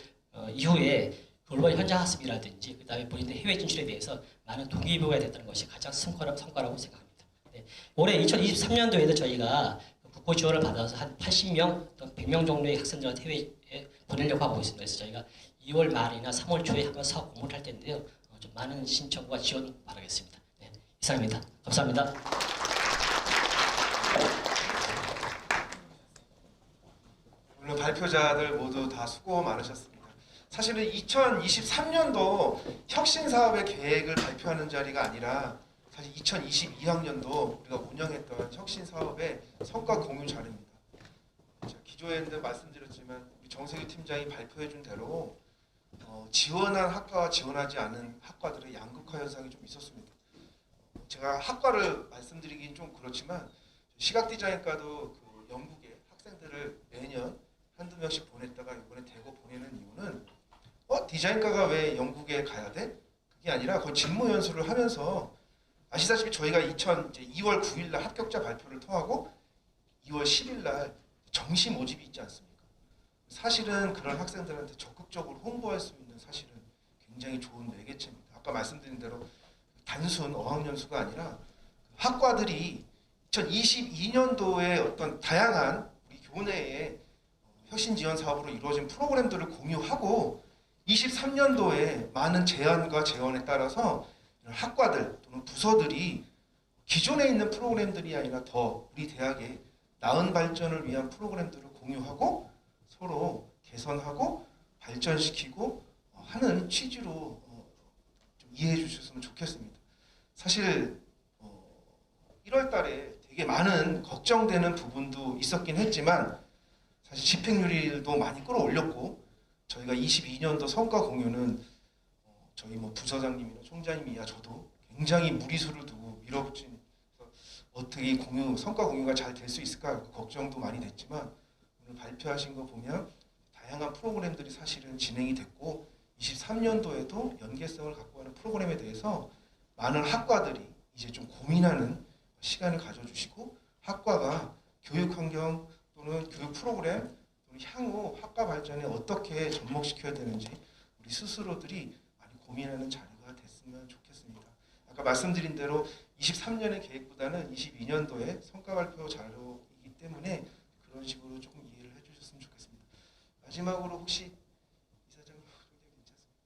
이후에 글로벌 현장 학습이라든지 그 다음에 본인들 해외 진출에 대해서 많은 동기부여가 됐다는 것이 가장 성과라고 생각합니다. 예. 올해 2023년도에도 저희가 국고 지원을 받아서 한 80명, 또 100명 정도의 학생들한테 해외에 보내려고 하고 있습니다. 그래서 저희가 2월 말이나 3월 초에 한번 사업 공모를 할 텐데요. 좀 많은 신청과 지원 바라겠습니다. 네, 이상입니다. 감사합니다. 오늘 발표자들 모두 다 수고 많으셨습니다. 사실은 2023년도 혁신 사업의 계획을 발표하는 자리가 아니라 사실 2022학년도 우리가 운영했던 혁신 사업의 성과 공유 자리입니다. 기조에도 말씀드렸지만 우리 정세규 팀장이 발표해준 대로 지원한 학과와 지원하지 않은 학과들의 양극화 현상이 좀 있었습니다. 제가 학과를 말씀드리긴 좀 그렇지만 시각디자인과도 그 영국에 학생들을 매년 한두 명씩 보냈다가 이번에 대거 보내는 이유는 디자인과가 왜 영국에 가야 돼? 그게 아니라 그 직무 연수를 하면서 아시다시피 저희가 2월 9일 날 합격자 발표를 통하고 2월 10일 날 정시 모집이 있지 않습니까? 사실은 그런 학생들한테 적극적으로 홍보할 수 있는 사실은 굉장히 좋은 매개체입니다. 아까 말씀드린 대로 단순 어학연수가 아니라 학과들이 2022년도에 어떤 다양한 우리 교내의 혁신 지원 사업으로 이루어진 프로그램들을 공유하고 23년도에 많은 제안과 재원에 따라서 학과들 또는 부서들이 기존에 있는 프로그램들이 아니라 더 우리 대학의 나은 발전을 위한 프로그램들을 공유하고 서로 개선하고 발전시키고 하는 취지로 좀 이해해 주셨으면 좋겠습니다. 사실 1월 달에 되게 많은 걱정되는 부분도 있었긴 했지만 사실 집행률도 많이 끌어올렸고 저희가 22년도 성과 공유는 저희 부서장님이나 총장님이야 저도 굉장히 무리수를 두고 밀어붙인 어떻게 성과 공유가 잘 될 수 있을까 걱정도 많이 됐지만 오늘 발표하신 거 보면 다양한 프로그램들이 사실은 진행이 됐고 23년도에도 연계성을 갖고 가는 프로그램에 대해서 많은 학과들이 이제 좀 고민하는 시간을 가져주시고 학과가 교육 환경 또는 교육 프로그램 또는 향후 학과 발전에 어떻게 접목시켜야 되는지 우리 스스로들이 많이 고민하는 자리가 됐으면 좋겠습니다. 아까 말씀드린 대로 23년의 계획보다는 22년도에 성과 발표 자료이기 때문에 그런 식으로 조금 이해를 해주셨으면 좋겠습니다. 마지막으로 혹시 이사장님 괜찮습니까?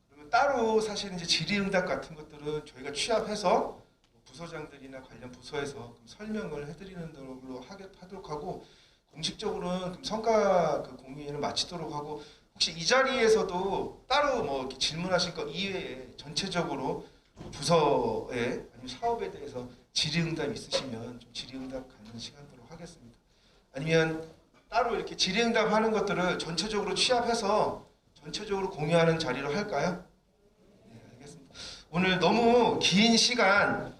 그러면 따로 사실 이제 질의응답 같은 것들은 저희가 취합해서 부서장들이나 관련 부서에서 설명을 해드리는 걸로 하도록 하고 공식적으로는 성과 공유회를 마치도록 하고 혹시 이 자리에서도 따로 이렇게 질문하실 것 이외에 전체적으로 부서에 아니면 사업에 대해서 질의응답 있으시면 좀 질의응답 갖는 시간으로 하겠습니다. 아니면 따로 이렇게 질의응답 하는 것들을 전체적으로 취합해서 전체적으로 공유하는 자리로 할까요? 네, 알겠습니다. 오늘 너무 긴 시간은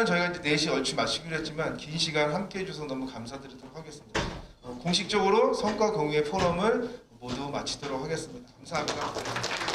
저희가 이제 4시 얼추 마치기로 했지만 긴 시간 함께 해주셔서 너무 감사드리도록 하겠습니다. 공식적으로 성과 공유의 포럼을 모두 마치도록 하겠습니다. 감사합니다.